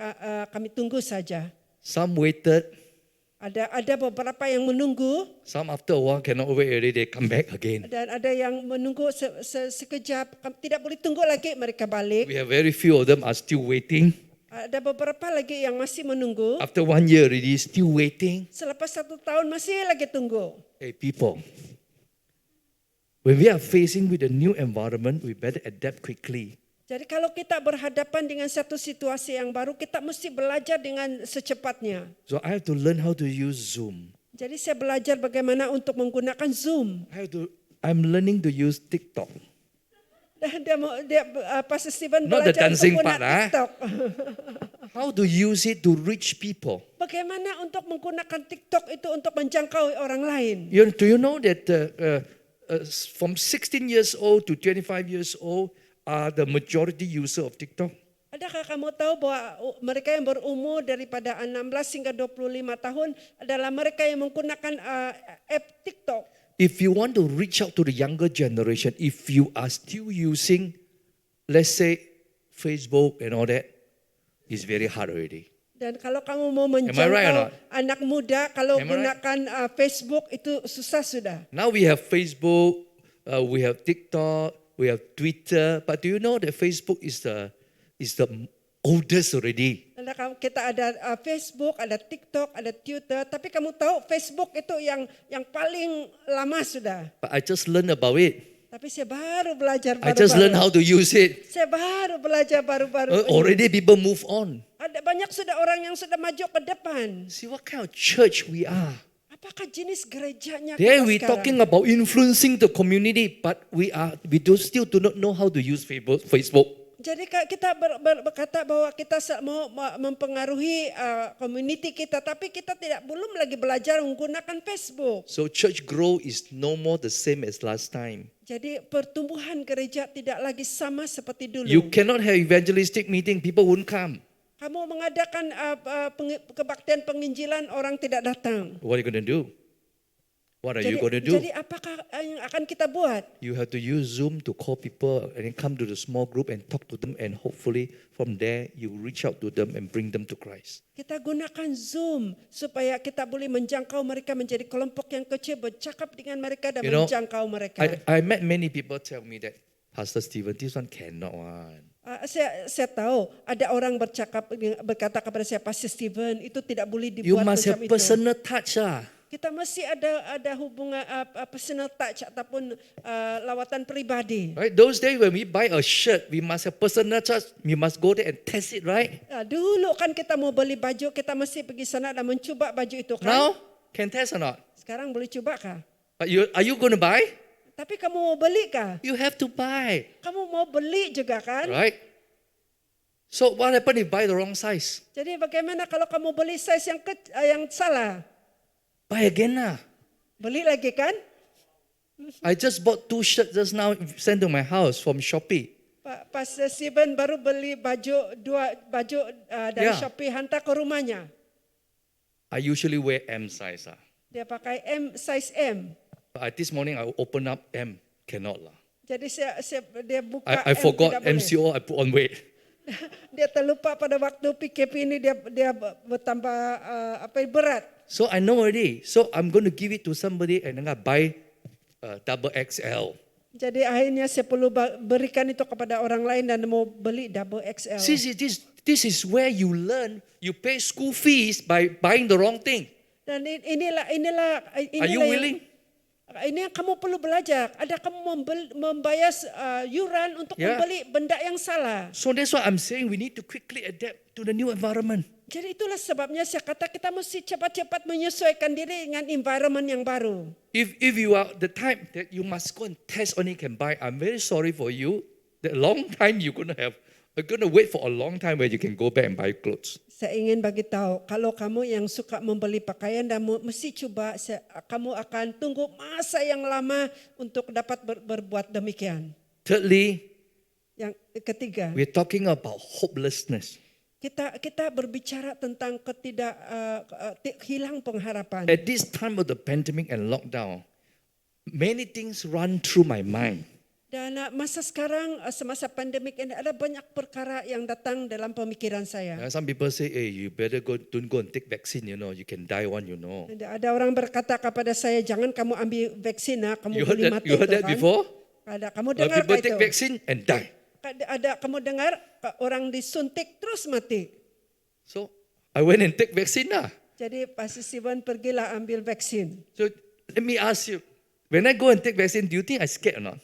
kami tunggu saja. Some waited. Ada beberapa yang menunggu Some after a while cannot wait already. They come back again. dan ada yang menunggu sekejap, tidak boleh tunggu lagi, mereka balik. We have very few of them are still waiting. Ada beberapa lagi yang masih menunggu. After 1 year already, still waiting. Selepas 1 tahun masih lagi tunggu. Hey people, when we are facing with a new environment, we better adapt quickly. Jadi kalau kita berhadapan dengan satu situasi yang baru, kita mesti belajar dengan secepatnya. So I have to learn how to use Zoom. Jadi saya belajar bagaimana untuk menggunakan Zoom. I'm learning to use TikTok. Dan Pastor Stephen Not the belajar dancing menggunakan part, TikTok. How to use it to reach people. Bagaimana untuk menggunakan TikTok itu untuk menjangkau orang lain. Do you know that from 16 years old to 25 years old are the majority user of TikTok? Adakah kamu tahu bahwa mereka yang berumur daripada 16 hingga 25 tahun adalah mereka yang menggunakan app TikTok. If you want to reach out to the younger generation, if you are still using, let's say, Facebook and all that, it's very hard already. Dan kalau kamu mau I right or menjangkau not? anak muda, kalau Am I right? gunakan Facebook itu susah sudah. Now we have Facebook, we have TikTok, we have Twitter. But do you know that Facebook is the oldest already? Kita ada Facebook, ada TikTok, ada Twitter. Tapi kamu tahu Facebook itu yang paling lama sudah. But I just learned about it. Tapi saya baru belajar I just learned how to use it. Saya baru belajar baru-baru. ini. Already people move on. Ada banyak sudah orang yang sudah maju ke depan. See what kind of church we are. Apakah jenis gerejanya There kita we sekarang? talking about influencing the community, but we still do not know how to use Facebook. Jadi kita berkata bahwa kita mau mempengaruhi community kita, tapi kita belum lagi belajar menggunakan Facebook. So church grow is no more the same as last time. Jadi pertumbuhan gereja tidak lagi sama seperti dulu. You cannot have evangelistic meeting, people won't come. Kamu mengadakan kebaktian penginjilan, orang tidak datang. What are you going to do? What are you going to do? Jadi apakah yang akan kita buat? You have to use Zoom to call people and then come to the small group and talk to them, and hopefully from there you reach out to them and bring them to Christ. Kita gunakan Zoom supaya kita boleh menjangkau mereka menjadi kelompok yang kecil, bercakap dengan mereka dan You know, menjangkau mereka. I met many people tell me that, Pastor Stephen, this one cannot one. Saya tahu ada orang berkata kepada saya, Pastor Stephen, itu tidak boleh You dibuat must have macam itu. personal touch. Kita mesti ada hubungan personal touch ataupun lawatan pribadi. Right? Those days when we buy a shirt, we must have personal touch. We must go there and test it, right? Dulu kan kita mau beli baju, kita mesti pergi sana dan mencuba baju itu kan. Now, can test or not? Sekarang boleh cuba kah? But are you going to buy? Tapi kamu mau beli kah? You have to buy, Kamu mau beli juga kan? right? So what happened if you buy the wrong size? Jadi bagaimana kalau kamu beli size yang salah? Buy again lah. Beli lagi kan? I just bought 2 shirts just now, sent to my house from Shopee. Pastor Stephen baru beli dua baju dari Yeah. Shopee, hantar ke rumahnya. I usually wear M size. Dia pakai size M. But this morning I opened up M. Cannot lah. Jadi dia buka I M, forgot tidak boleh. MCO, I put on weight. Dia terlupa pada waktu PKP ini dia bertambah berat. So I know already. So I'm going to give it to somebody and then I buy double XL. Jadi akhirnya saya perlu berikan itu kepada orang lain dan mau beli double XL. See, this is where you learn. You pay school fees by buying the wrong thing. Dan inilah Are you willing? Ini yang kamu perlu belajar. Ada kamu membayar yuran untuk Yeah. membeli benda yang salah. So that's why I'm saying we need to quickly adapt to the new environment. Jadi itulah sebabnya saya kata kita mesti cepat-cepat menyesuaikan diri dengan environment yang baru. If you are the type that you must go and test only can buy, I'm very sorry for you. The long time you're going to wait for a long time where you can go back and buy clothes. Saya ingin bagi tahu, kalau kamu yang suka membeli pakaian dan mesti coba, kamu akan tunggu masa yang lama untuk dapat berbuat demikian. Thirdly, Yang ketiga, we're talking about hopelessness. kita berbicara tentang hilang pengharapan. At this time of the pandemic and lockdown, many things run through my mind. Dan masa sekarang, semasa pandemik ini ada banyak perkara yang datang dalam pemikiran saya. Some people say, hey, you better don't go and take vaccine, you can die one, Ada orang berkata kepada saya, jangan kamu ambil vaksin, kamu You boleh heard that, mati. you heard itu that kan. before? Ada kamu dengar People itu? take vaccine and die. Ada kamu dengar orang disuntik terus mati. So I went and take vaccine lah. Jadi Pastor Stephen pergilah ambil vaksin. So let me ask you, when I go and take vaccine, do you think I scared or not?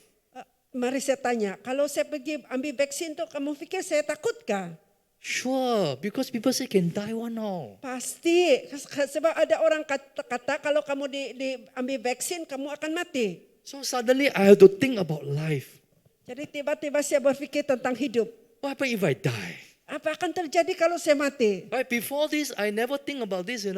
Mari saya tanya, kalau saya pergi ambil vaksin tu, kamu fikir saya takutkah? Sure, because people say can die one now. Pasti, sebab ada orang kata kalau kamu diambil vaksin, kamu akan mati. So suddenly I have to think about life. Jadi tiba-tiba saya berfikir tentang hidup. What happens if I die? Apa akan terjadi kalau saya mati? Right, before this, I never think about this,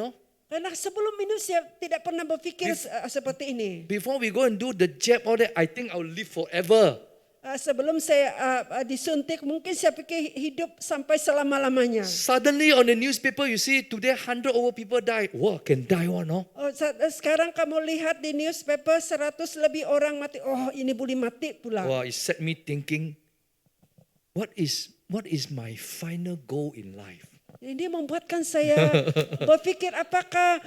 Karena sebelum ini saya tidak pernah berfikir seperti ini. Before we go and do the jab, all that, I think I'll live forever. Sebelum saya disuntik, mungkin saya pikir hidup sampai selama-lamanya. Suddenly on the newspaper, you see today 100 over people die. Wow, can die one, no? Sekarang kamu lihat di newspaper 100 lebih orang mati. Oh, ini boleh mati pula. Wow, it set me thinking, what is my final goal in life? Ini membuatkan saya berpikir apakah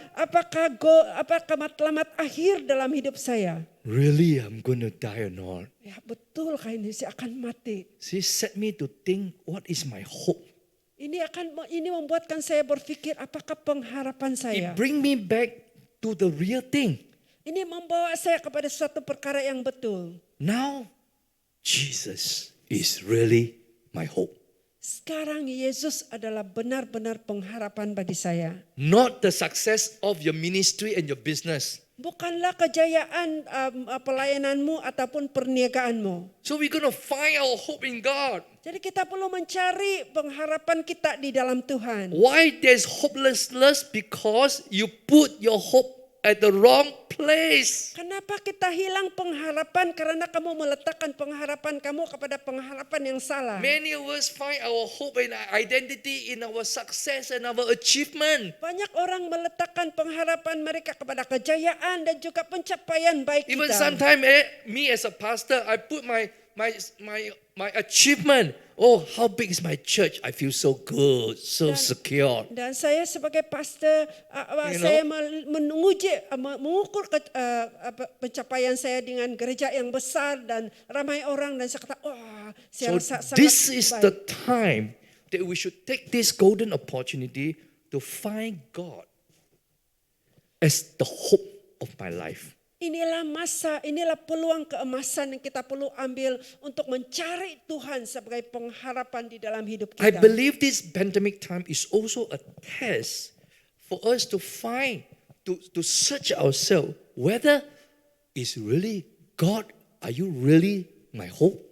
matlamat akhir dalam hidup saya. Really, I'm going to die or not? Ya betul kah ini saya akan mati. She set me to think, what is my hope? Ini membuatkan saya berpikir apakah pengharapan saya. It bring me back to the real thing. Ini membawa saya kepada suatu perkara yang betul. Now, Jesus is really my hope. Sekarang Yesus adalah benar-benar pengharapan bagi saya. Not the success of your ministry and your business. Bukanlah kejayaan pelayananmu ataupun perniagaanmu. So we're going to find our hope in God. Jadi kita perlu mencari pengharapan kita di dalam Tuhan. Why there's hopelessness? Because you put your hope at the wrong place. Kenapa kita hilang pengharapan? Karena kamu meletakkan pengharapan kamu kepada pengharapan yang salah. Many of us find our hope and identity in our success and our achievement. Banyak orang meletakkan pengharapan mereka kepada kejayaan dan juga pencapaian baik Even kita. sometimes, me as a pastor, I put my achievement. Oh, how big is my church? I feel so good, so secure. Dan saya sebagai pastor, saya mengukur pencapaian saya dengan gereja yang besar dan ramai orang, dan saya kata, wah, saya So rasa sangat this is baik. the time that we should take this golden opportunity to find God as the hope of my life. Inilah peluang keemasan yang kita perlu ambil untuk mencari Tuhan sebagai pengharapan di dalam hidup I kita. believe this pandemic time is also a test for us to find, to search ourselves whether is really God, are you really my hope?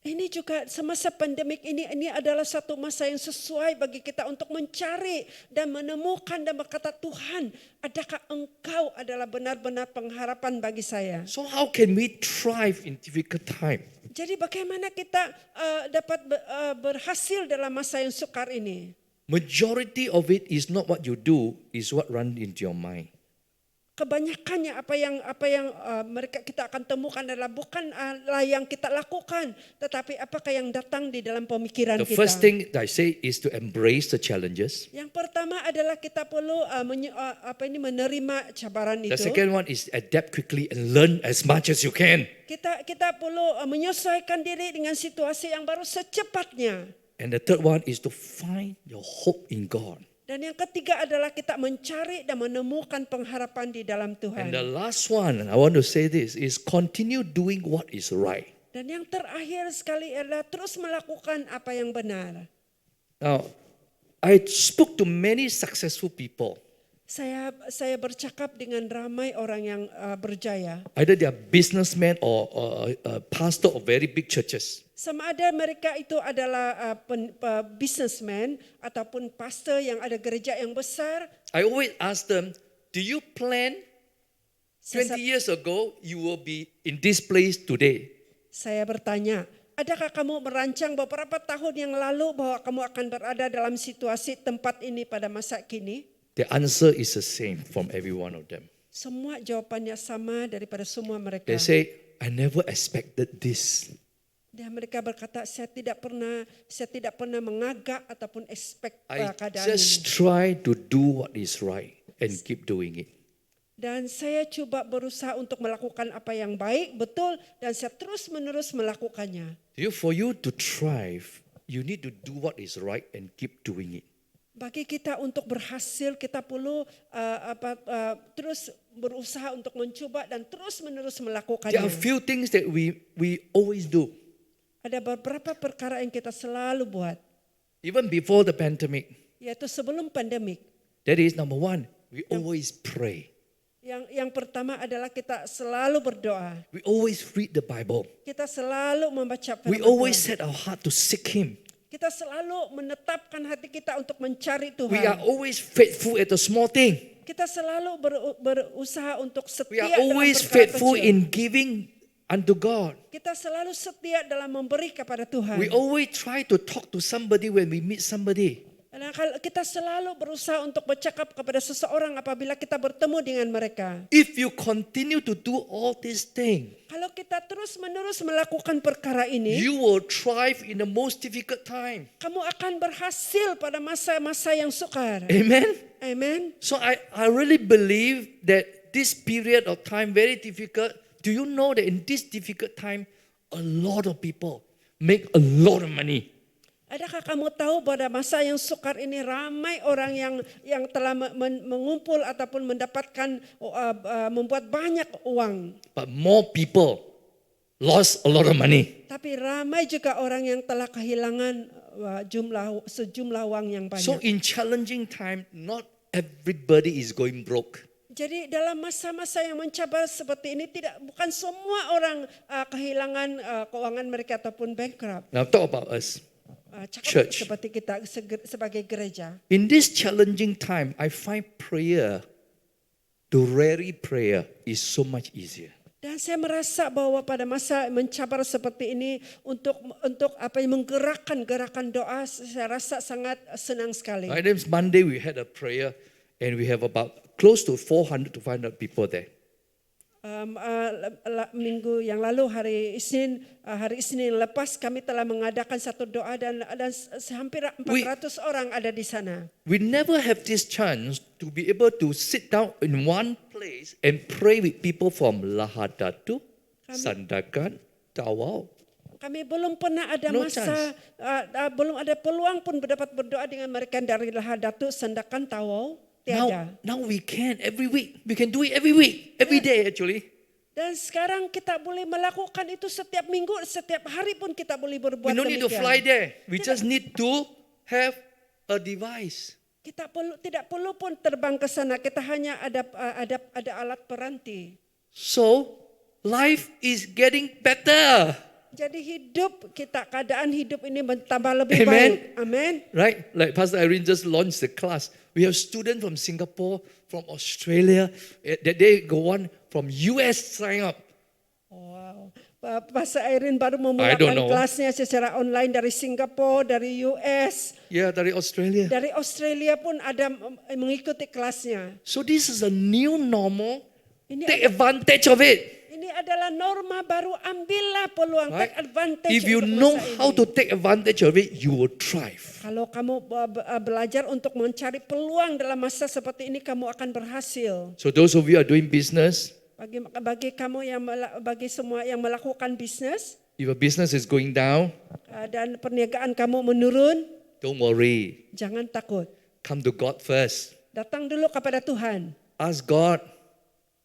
Ini juga semasa pandemik ini adalah satu masa yang sesuai bagi kita untuk mencari dan menemukan dan berkata, Tuhan, adakah Engkau adalah benar-benar pengharapan bagi saya? So how can we thrive in difficult time? Jadi bagaimana kita dapat berhasil dalam masa yang sukar ini? Majority of it is not what you do, is what runs into your mind. Kebanyakannya apa yang kita akan temukan adalah bukanlah yang kita lakukan, tetapi apakah yang datang di dalam pemikiran The kita. first thing that I say is to embrace the challenges. Yang pertama adalah kita perlu menerima cabaran The itu. second one is adapt quickly and learn as much as you can. Kita perlu menyesuaikan diri dengan situasi yang baru secepatnya. And the third one is to find your hope in God. Dan yang ketiga adalah kita mencari dan menemukan pengharapan di dalam Tuhan. And the last one, I want to say this, is continue doing what is right. Dan yang terakhir sekali adalah terus melakukan apa yang benar. Now, I spoke to many successful people. Saya bercakap dengan ramai orang yang berjaya. Either they are businessmen or pastor of very big churches. Sama ada mereka itu adalah businessman ataupun pastor yang ada gereja yang besar. I always ask them, do you plan 20 Saya, years ago you will be in this place today? saya bertanya, adakah kamu merancang beberapa tahun yang lalu bahwa kamu akan berada dalam situasi tempat ini pada masa kini? The answer is the same from every one of them. Semua jawabannya sama daripada semua mereka. They say, I never expected this. Dan mereka berkata, saya tidak pernah mengagak ataupun expect I keadaan just ini. try to do what is right and keep doing it. Dan saya coba berusaha untuk melakukan apa yang baik, betul, dan saya terus-menerus melakukannya. For you to thrive, you need to do what is right and keep doing it. Bagi kita untuk berhasil, kita perlu terus berusaha untuk mencoba dan terus-menerus There are melakukannya. few things that we always do. Ada beberapa perkara yang kita selalu buat, Even before the pandemic. yaitu sebelum pandemik. That is number one, we always pray. Yang pertama adalah kita selalu berdoa. We always read the Bible. Kita selalu membaca We firman always Tuhan. set our heart to seek Him. Kita selalu menetapkan hati kita untuk mencari Tuhan. We are always faithful at the small thing. Kita selalu berusaha untuk We setia are dalam always perkara faithful kecil. in giving unto God. Kita selalu setia dalam memberi kepada Tuhan. We always try to talk to somebody when we meet somebody. Karena kalau kita selalu berusaha untuk bercakap kepada seseorang apabila kita bertemu dengan mereka. If you continue to do all these things, Kalau kita terus-menerus melakukan perkara ini, you will thrive in the most difficult time. kamu akan berhasil pada masa-masa yang sukar. Amen? Amen. So I really believe that this period of time, very difficult. Do you know that in this difficult time, a lot of people make a lot of money? Adakah kamu tahu pada masa yang sukar ini ramai orang yang telah mengumpul ataupun mendapatkan membuat banyak uang. But more people lost a lot of money. Tapi ramai juga orang yang telah kehilangan sejumlah uang yang So banyak. in challenging time, not everybody is going broke. Jadi dalam masa-masa yang mencabar seperti ini bukan semua orang kehilangan keuangan mereka ataupun bankrupt. Now talk about us. Cakap Church. seperti kita sebagai gereja. In this challenging time, I find prayer, the rary prayer is so much easier. Dan saya merasa bahwa pada masa mencabar seperti ini untuk menggerakkan gerakan doa, saya rasa sangat senang sekali. Right, then Monday we had a prayer and we have about close to 400 to 500 people there. Minggu yang lalu hari Isnin lepas kami telah mengadakan satu doa dan hampir 400 orang ada di sana. We never have this chance to be able to sit down in one place and pray with people from Lahadatu, Sandakan, Tawau. Kami belum pernah ada No masa, belum ada peluang pun dapat berdoa dengan mereka dari Lahadatu, Sandakan, Tawau. Tiada. Now we can every week. We can do it every week, every day actually. Dan sekarang kita boleh melakukan itu setiap minggu, setiap hari pun kita boleh berbuat We don't need to demikian. fly there. We just need to have a device. Kita tidak perlu pun terbang ke sana, kita hanya ada alat peranti. So life is getting better. Jadi keadaan hidup ini bertambah lebih Amen. baik. Amin. Right? Like Pastor Irene just launched the class. We have students from Singapore, from Australia. That they go on from US sign up. Wow. Pastor Irene baru I don't memulakan know. kelasnya secara online dari Singapura, dari US, Yeah, dari Australia. dari Australia pun ada mengikuti kelasnya. So this is a new normal. Ini Take advantage of it. Ini adalah norma baru, ambillah peluang, Right? take advantage. If you untuk know masa how ini. to take advantage of it, you will thrive. Kalau kamu belajar untuk mencari peluang dalam masa seperti ini, kamu akan berhasil. So those of you who are doing business, Bagi kamu bagi semua yang melakukan bisnis if your business is going down, dan perniagaan kamu menurun, don't worry. jangan takut. Come to God first. Datang dulu kepada Tuhan. Ask God,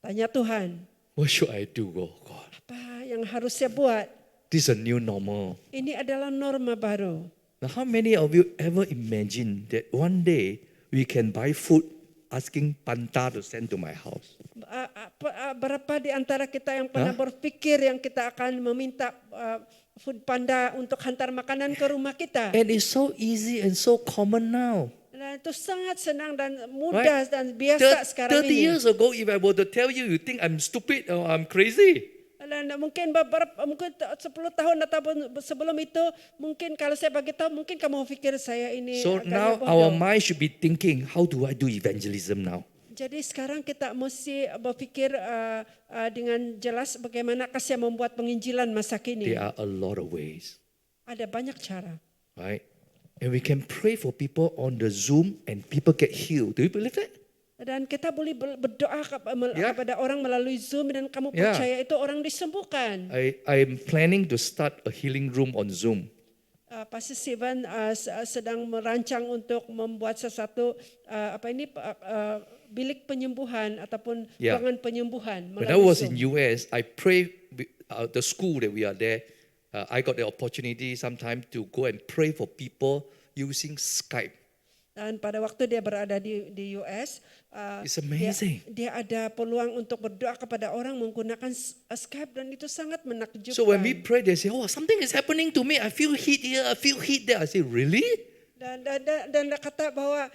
Tanya Tuhan, what should I do, God? apa yang harus saya buat? This is a new normal. Ini adalah norma baru. Now, how many of you ever imagine that one day we can buy food asking Panta to send to my house? Berapa di antara kita yang pernah berpikir yang kita akan meminta Food Panda untuk hantar makanan ke rumah kita? And it's so easy and so common now. Nah, itu sangat senang dan mudah Right? dan biasa sekarang 30 ini. years ago, if I were to tell you, you think I'm stupid or I'm crazy. Dan mungkin 10 tahun ataupun sebelum itu, mungkin kalau saya bagi tahu, mungkin kamu pikir saya ini So agaknya now bodoh. our mind should be thinking, how do I do evangelism now? Jadi sekarang kita mesti berpikir dengan jelas bagaimana saya membuat penginjilan masa kini. There are a lot of ways, Ada banyak cara. right? And we can pray for people on the Zoom and people get healed. Do you believe that? Dan kita boleh berdoa Yeah. kepada orang melalui Zoom dan kamu Yeah. percaya itu orang disembuhkan. I'm planning to start a healing room on Zoom. Pastor Steven sedang merancang untuk membuat sesuatu bilik penyembuhan ataupun Yeah. ruangan penyembuhan When I melalui was Zoom. in US, I pray the school that we are there. I got the opportunity sometime to go and pray for people using Skype. Dan pada waktu dia berada di US, It's amazing. dia ada peluang untuk berdoa kepada orang menggunakan Skype dan itu sangat menakjubkan. So when we pray, they say, "Oh, something is happening to me. I feel heat here. I feel heat there." I say, "Really?" Dan dia kata bahwa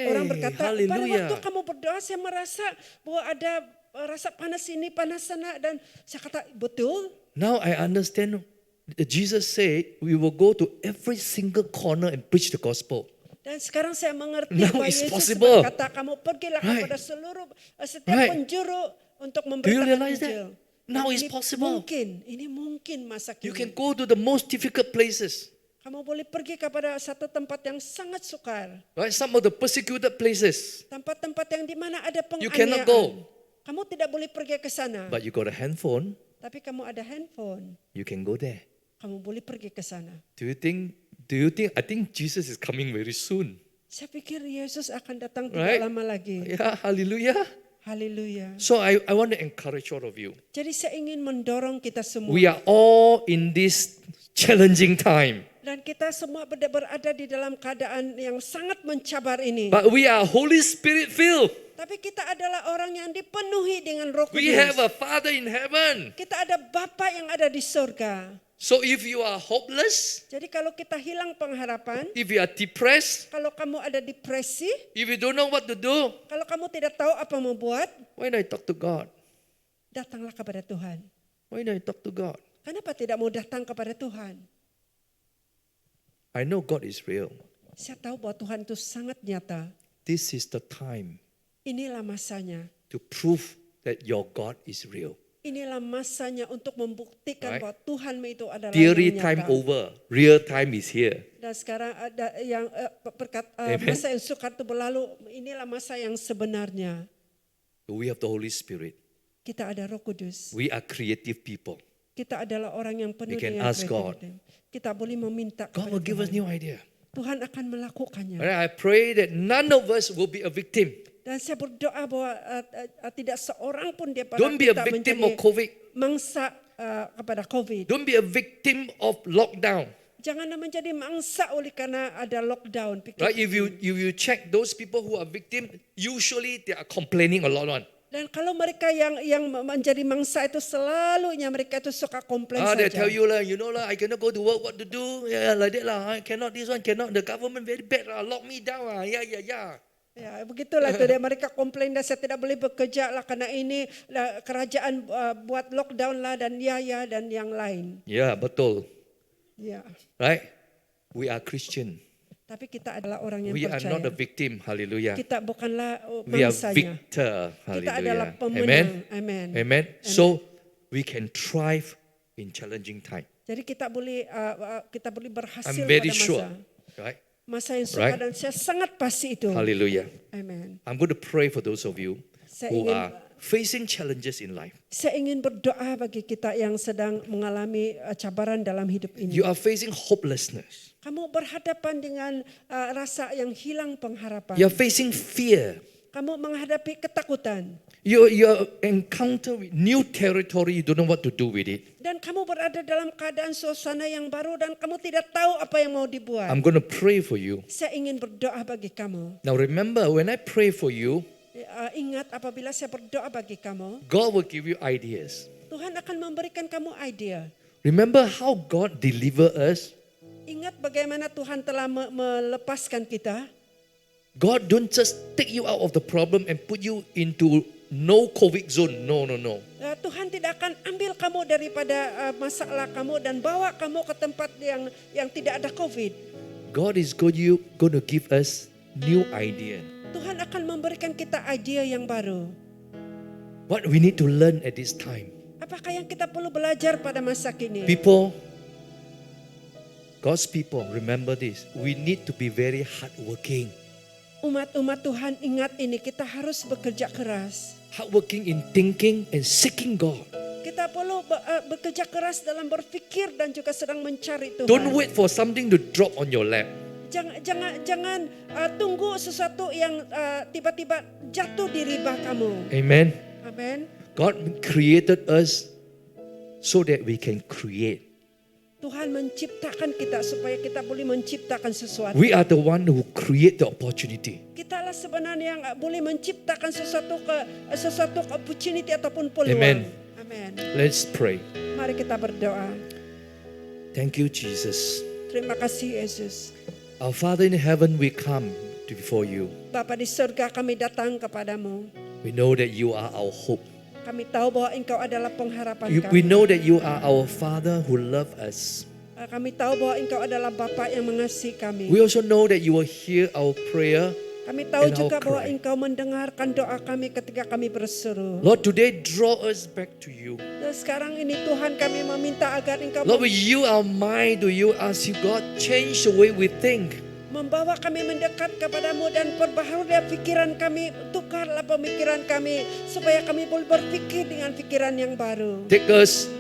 orang berkata, pada hallelujah. waktu kamu berdoa saya merasa bahwa ada rasa panas ini, panas sana, dan saya kata betul. Now I understand Jesus said we will go to every single corner and preach the gospel. Dan sekarang saya mengerti Now bahwa it's Yesus possible. berkata, kamu pergilah Right. kepada seluruh setiap Right. penjuru untuk Do you memberitakan realize that? Injil. Now Dan it's possible. Ini mungkin masa You kini. can go to the most difficult places, Kamu boleh pergi kepada satu tempat yang sangat sukar. right? Some of the persecuted places, Tempat-tempat yang di mana ada You cannot go. penganiayaan. Kamu tidak boleh pergi ke sana. but you got a handphone, Tapi kamu ada handphone. you can go there. Kamu boleh pergi ke sana. Do you think? I think Jesus is coming very soon. Saya pikir Yesus akan datang Right. tidak lama lagi. Yeah, hallelujah. Haleluya. So I want to encourage all of you. Jadi saya ingin mendorong kita semua. We are all in this challenging time, Dan kita semua berada di dalam keadaan yang sangat mencabar ini. but we are Holy Spirit filled. Tapi kita adalah orang yang dipenuhi dengan Roh We have Kudus. a Father in heaven. Kita ada Bapa yang ada di surga. So if you are hopeless, Jadi kalau kita hilang pengharapan, if you are depressed, kalau kamu ada depresi, if you don't know what to do, kalau kamu tidak tahu apa mau buat, why not talk to God? datanglah kepada Tuhan. Why not talk to God? Kenapa tidak mau datang kepada Tuhan? I know God is real. Saya tahu bahwa Tuhan itu sangat nyata. This is the time Inilah masanya. to prove that your God is real. Inilah masanya untuk membuktikan Right. bahwa Tuhan itu adalah Theory yang time nyata. over. Real time is here. Dan sekarang ada yang Amen. masa yang sukar itu berlalu. Inilah masa yang sebenarnya. We have the Holy Spirit. Kita ada Roh Kudus. We are creative people. Kita adalah orang yang penuh We can dengan ask God. kreativitas. Kita boleh meminta God kepada will give us Tuhan. new idea. Tuhan akan melakukannya. And I pray that none of us will be a victim. Dan saya berdoa bahwa tidak seorang pun dia pada Don't be a kita victim menjadi of COVID. mangsa kepada COVID. Don't be a victim of lockdown. Jangan menjadi mangsa oleh karena ada lockdown. Right? If you check those people who are victim, usually they are complaining a lot. Dan kalau mereka yang menjadi mangsa itu selalunya mereka itu suka komplain They saja. tell you lah, you know lah, I cannot go to work, what to do? Yeah, like that lah. I cannot this one, cannot. The government very bad lah, lock me down lah. Yeah. Ya, begitulah itu dia mereka komplain dan saya tidak boleh bekerja lah karena ini lah, kerajaan buat lockdown lah dan dan yang lain. Yeah, betul. Ya. Right? We are Christian. Tapi kita adalah orang yang We are percaya. not a victim. Hallelujah. Kita bukanlah We are mangsanya. victor. Kita adalah Hallelujah. pemenang. Amen. Amen. Amen. So we can thrive in challenging time. Jadi kita boleh berhasil I'm very pada sure. Right? masa yang sukar Right. dan saya sangat pasti itu. Hallelujah. Amen. I'm going to pray for those of you Saya who ingin- are facing challenges in life. Saya ingin berdoa bagi kita yang sedang mengalami cabaran dalam hidup ini. You are facing hopelessness. Kamu berhadapan dengan rasa yang hilang pengharapan. You are facing fear. Kamu menghadapi ketakutan. You encounter with new territory. You don't know what to do with it. Dan kamu berada dalam keadaan suasana yang baru dan kamu tidak tahu apa yang mau dibuat. I'm going to pray for you. Saya ingin berdoa bagi kamu. Now remember, when I pray for you, Ingat apabila saya berdoa bagi kamu, God will give you ideas. Tuhan akan memberikan kamu ide. Remember how God delivered us? Ingat bagaimana Tuhan telah melepaskan kita. God don't just take you out of the problem and put you into no COVID zone. No. Tuhan tidak akan ambil kamu daripada masalah kamu dan bawa kamu ke tempat yang tidak ada COVID. God is going to give us new idea. Tuhan akan memberikan kita ide yang baru. What we need to learn at this time. Apakah yang kita perlu belajar pada masa kini? People, God's people, remember this. We need to be very hardworking. Umat-umat Tuhan ingat ini, kita harus bekerja keras. Hardworking in thinking and seeking God. Kita perlu bekerja keras dalam berpikir dan juga sedang mencari Tuhan. Don't wait for something to drop on your lap. Jangan tunggu sesuatu yang tiba-tiba jatuh di riba kamu. Amen. Amen. God created us so that we can create. Tuhan menciptakan kita supaya kita boleh menciptakan sesuatu. We are the one who create the opportunity. Kitalah sebenarnya yang boleh menciptakan sesuatu opportunity ataupun peluang. Amen. Amen. Let's pray. Mari kita berdoa. Thank you, Jesus. Terima kasih Yesus. Our Father in heaven, we come before you. Bapa di surga, kami datang kepadamu. We know that you are our hope. Kami tahu bahwa Engkau adalah pengharapan We kami. know that you are our Father who loves us. Kami tahu bahwa Engkau adalah Bapa yang mengasihi kami. We also know that you will hear our prayer. Kami tahu and juga our bahwa cry. Engkau mendengarkan doa kami ketika kami berseru. Lord, today draw us back to you. Dan sekarang ini Tuhan kami meminta agar Engkau Lord, we yield our mind to you, ask you, God, change the way we think. membawa kami mendekat kepadamu dan perbaharui pikiran kami, tukarlah pemikiran kami supaya kami boleh berpikir dengan pikiran yang baru. Take us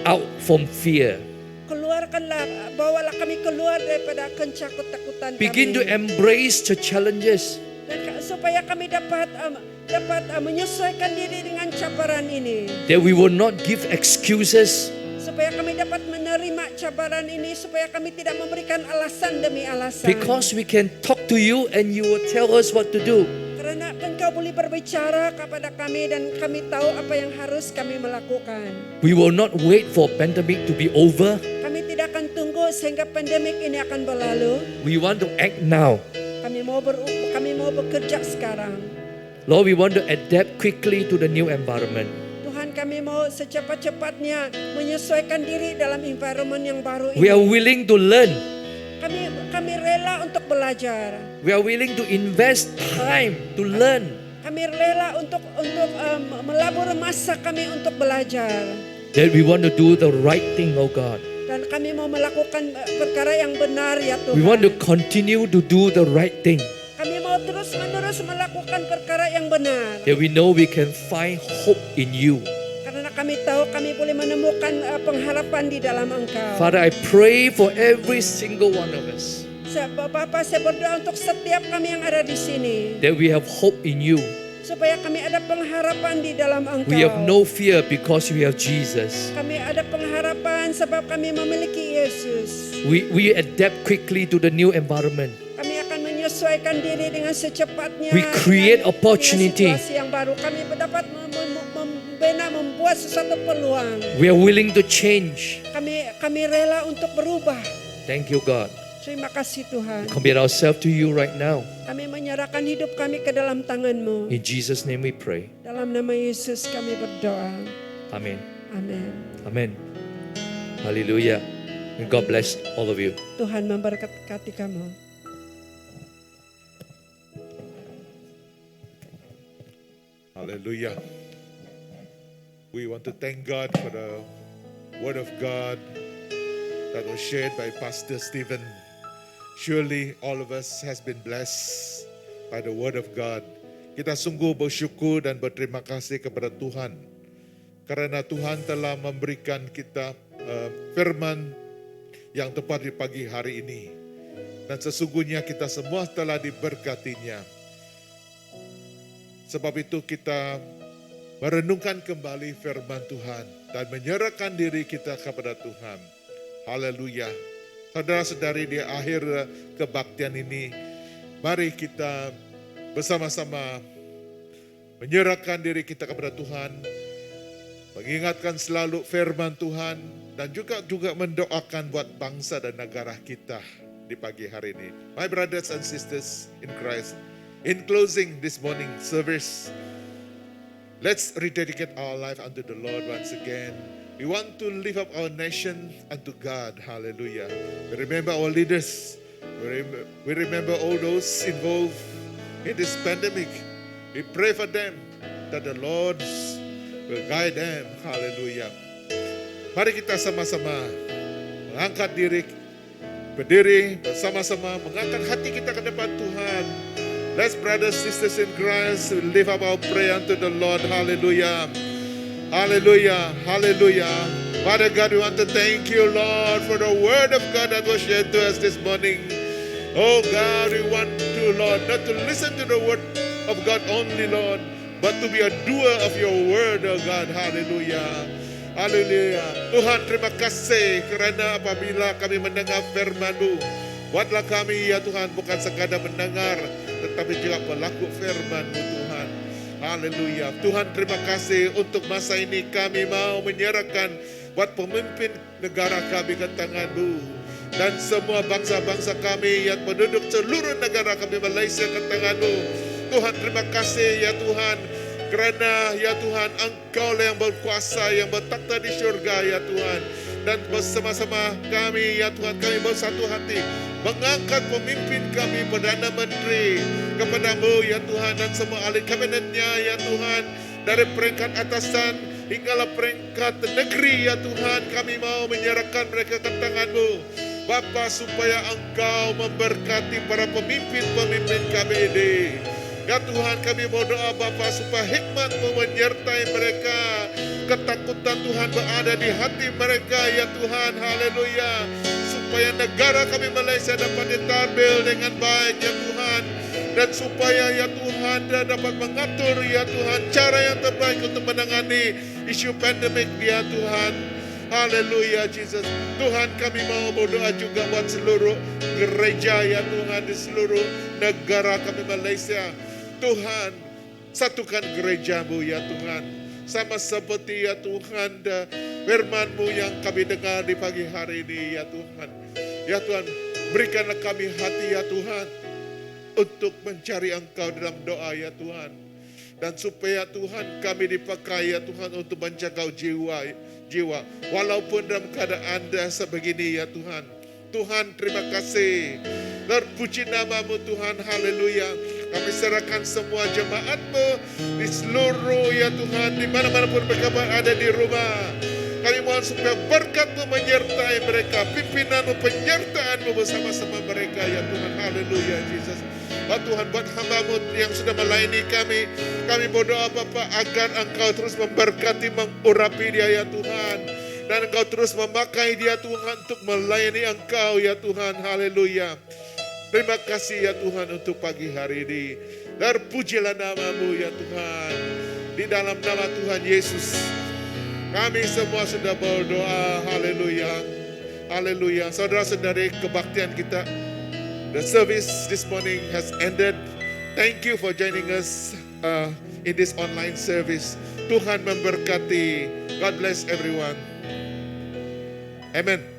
out from fear. Keluarkanlah, bawalah kami keluar daripada ketakut-takutan Begin to kami. embrace the challenges. Dan supaya kami dapat menyesuaikan diri dengan cabaran ini. That we will not give excuses. Supaya kami dapat menerima cabaran ini, supaya kami tidak memberikan alasan demi alasan. Because we can talk to you and you will tell us what to do. Karena Engkau boleh berbicara kepada kami dan kami tahu apa yang harus kami melakukan. We will not wait for pandemic to be over. Kami tidak akan tunggu sehingga pandemik ini akan berlalu. We want to act now. Kami mau bekerja sekarang. Lord, we want to adapt quickly to the new environment. Tuhan, kami mau secepat-cepatnya menyesuaikan diri dalam environment yang baru ini. We are willing to learn. Kami rela untuk belajar. We are willing to invest time to learn. Kami rela untuk melabur masa kami untuk belajar. That we want to do the right thing, oh God. Dan kami mau melakukan perkara yang benar ya Tuhan. We want to continue to do the right thing. Kami mau terus-menerus melakukan perkara yang benar. That we know we can find hope in you. Karena kami tahu kami boleh menemukan pengharapan di dalam Engkau. Father, I pray for every single one of us. Bapa, saya berdoa untuk setiap kami yang ada di sini. That we have hope in you. Supaya kami ada pengharapan di dalam Engkau. We have no fear because we have Jesus. Kami ada pengharapan sebab kami memiliki Yesus. We adapt quickly to the new environment. Kami akan menyesuaikan diri dengan secepatnya. We create dengan opportunity. situasi yang baru. Kami dapat membuat sesuatu peluang. We are willing to change. Kami rela untuk berubah. Thank you, God. Terima kasih Tuhan. Commit ourselves to you right now. Kami menyerahkan hidup kami ke dalam tangan-Mu. In Jesus' name we pray. Dalam nama Yesus kami berdoa. Amen. Amin. Amen. Hallelujah. And God bless all of you. Tuhan memberkati kamu. Hallelujah. We want to thank God for the word of God that was shared by Pastor Stephen. Surely all of us has been blessed by the word of God. Kita sungguh bersyukur dan berterima kasih kepada Tuhan. Karena Tuhan telah memberikan kita firman yang tepat di pagi hari ini. Dan sesungguhnya kita semua telah diberkatinya. Sebab itu kita merenungkan kembali firman Tuhan dan menyerahkan diri kita kepada Tuhan. Haleluya. Saudara-saudari, di akhir kebaktian ini, mari kita bersama-sama menyerahkan diri kita kepada Tuhan, mengingatkan selalu firman Tuhan, dan juga mendoakan buat bangsa dan negara kita di pagi hari ini. My brothers and sisters in Christ, in closing this morning service, let's rededicate our life unto the Lord once again. We want to lift up our nation unto God. Hallelujah. We remember our leaders. We remember all those involved in this pandemic. We pray for them that the Lord will guide them. Hallelujah. Mari kita sama-sama mengangkat diri, berdiri bersama-sama, mengangkat hati kita ke depan Tuhan. Let's brothers, sisters in Christ, lift up our prayer unto the Lord. Hallelujah. Hallelujah. Hallelujah. Father God, we want to thank you, Lord, for the word of God that was shared to us this morning. Oh God, we want to, Lord, not to listen to the word of God only, Lord, but to be a doer of your word, oh God. Hallelujah. Haleluya. Tuhan, terima kasih kerana apabila kami mendengar firman-Mu, buatlah kami ya Tuhan bukan sekadar mendengar, tetapi juga pelaku firman-Mu Tuhan. Haleluya. Tuhan, terima kasih untuk masa ini kami mau menyerahkan buat pemimpin negara kami ke tangan-Mu. Dan semua bangsa-bangsa kami yang penduduk seluruh negara kami Malaysia ke tangan-Mu. Tuhan, terima kasih ya Tuhan. Kerana ya Tuhan, Engkau lah yang berkuasa, yang bertakhta di syurga ya Tuhan. Dan bersama-sama kami ya Tuhan, kami bersatu hati mengangkat pemimpin kami, Perdana Menteri kepadamu ya Tuhan, dan semua ahli kabinetnya ya Tuhan, dari peringkat atasan hinggalah peringkat negeri ya Tuhan. Kami mau menyerahkan mereka ke tangan-Mu Bapa, supaya Engkau memberkati para pemimpin-pemimpin kami ini. Ya Tuhan, kami berdoa Bapa supaya hikmat-Mu menyertai mereka. Ketakutan Tuhan berada di hati mereka ya Tuhan. Haleluya. Supaya negara kami Malaysia dapat ditampil dengan baik ya Tuhan. Dan supaya ya Tuhan dapat mengatur ya Tuhan cara yang terbaik untuk menangani isu pandemik ya Tuhan. Haleluya Jesus. Tuhan, kami mau berdoa juga buat seluruh gereja ya Tuhan di seluruh negara kami Malaysia. Tuhan, satukan gereja-Mu ya Tuhan. Sama seperti ya Tuhan firman-Mu yang kami dengar di pagi hari ini ya Tuhan. Ya Tuhan, berikanlah kami hati ya Tuhan untuk mencari Engkau dalam doa ya Tuhan. Dan supaya Tuhan kami dipakai ya Tuhan untuk menjaga jiwa. Walaupun dalam keadaan sebegini ya Tuhan. Tuhan, terima kasih. Terpuji nama-Mu Tuhan, haleluya. Kami serahkan semua jemaat-Mu di seluruh ya Tuhan, di mana-mana pun mereka berada di rumah. Kami mohon supaya berkat-Mu menyertai mereka, pimpinan-Mu, penyertaan-Mu bersama-sama mereka ya Tuhan, haleluya Jesus. Oh Tuhan, buat hamba-Mu yang sudah melayani kami berdoa Bapa agar Engkau terus memberkati, mengurapi dia ya Tuhan. Dan Engkau terus memakai dia Tuhan untuk melayani Engkau ya Tuhan, haleluya. Terima kasih ya Tuhan untuk pagi hari ini. Terpujilah nama-Mu ya Tuhan. Di dalam nama Tuhan Yesus, kami semua sudah berdoa, haleluya. Haleluya. Saudara-saudari, kebaktian kita, the service this morning has ended. Thank you for joining us in this online service. Tuhan memberkati. God bless everyone. Amen.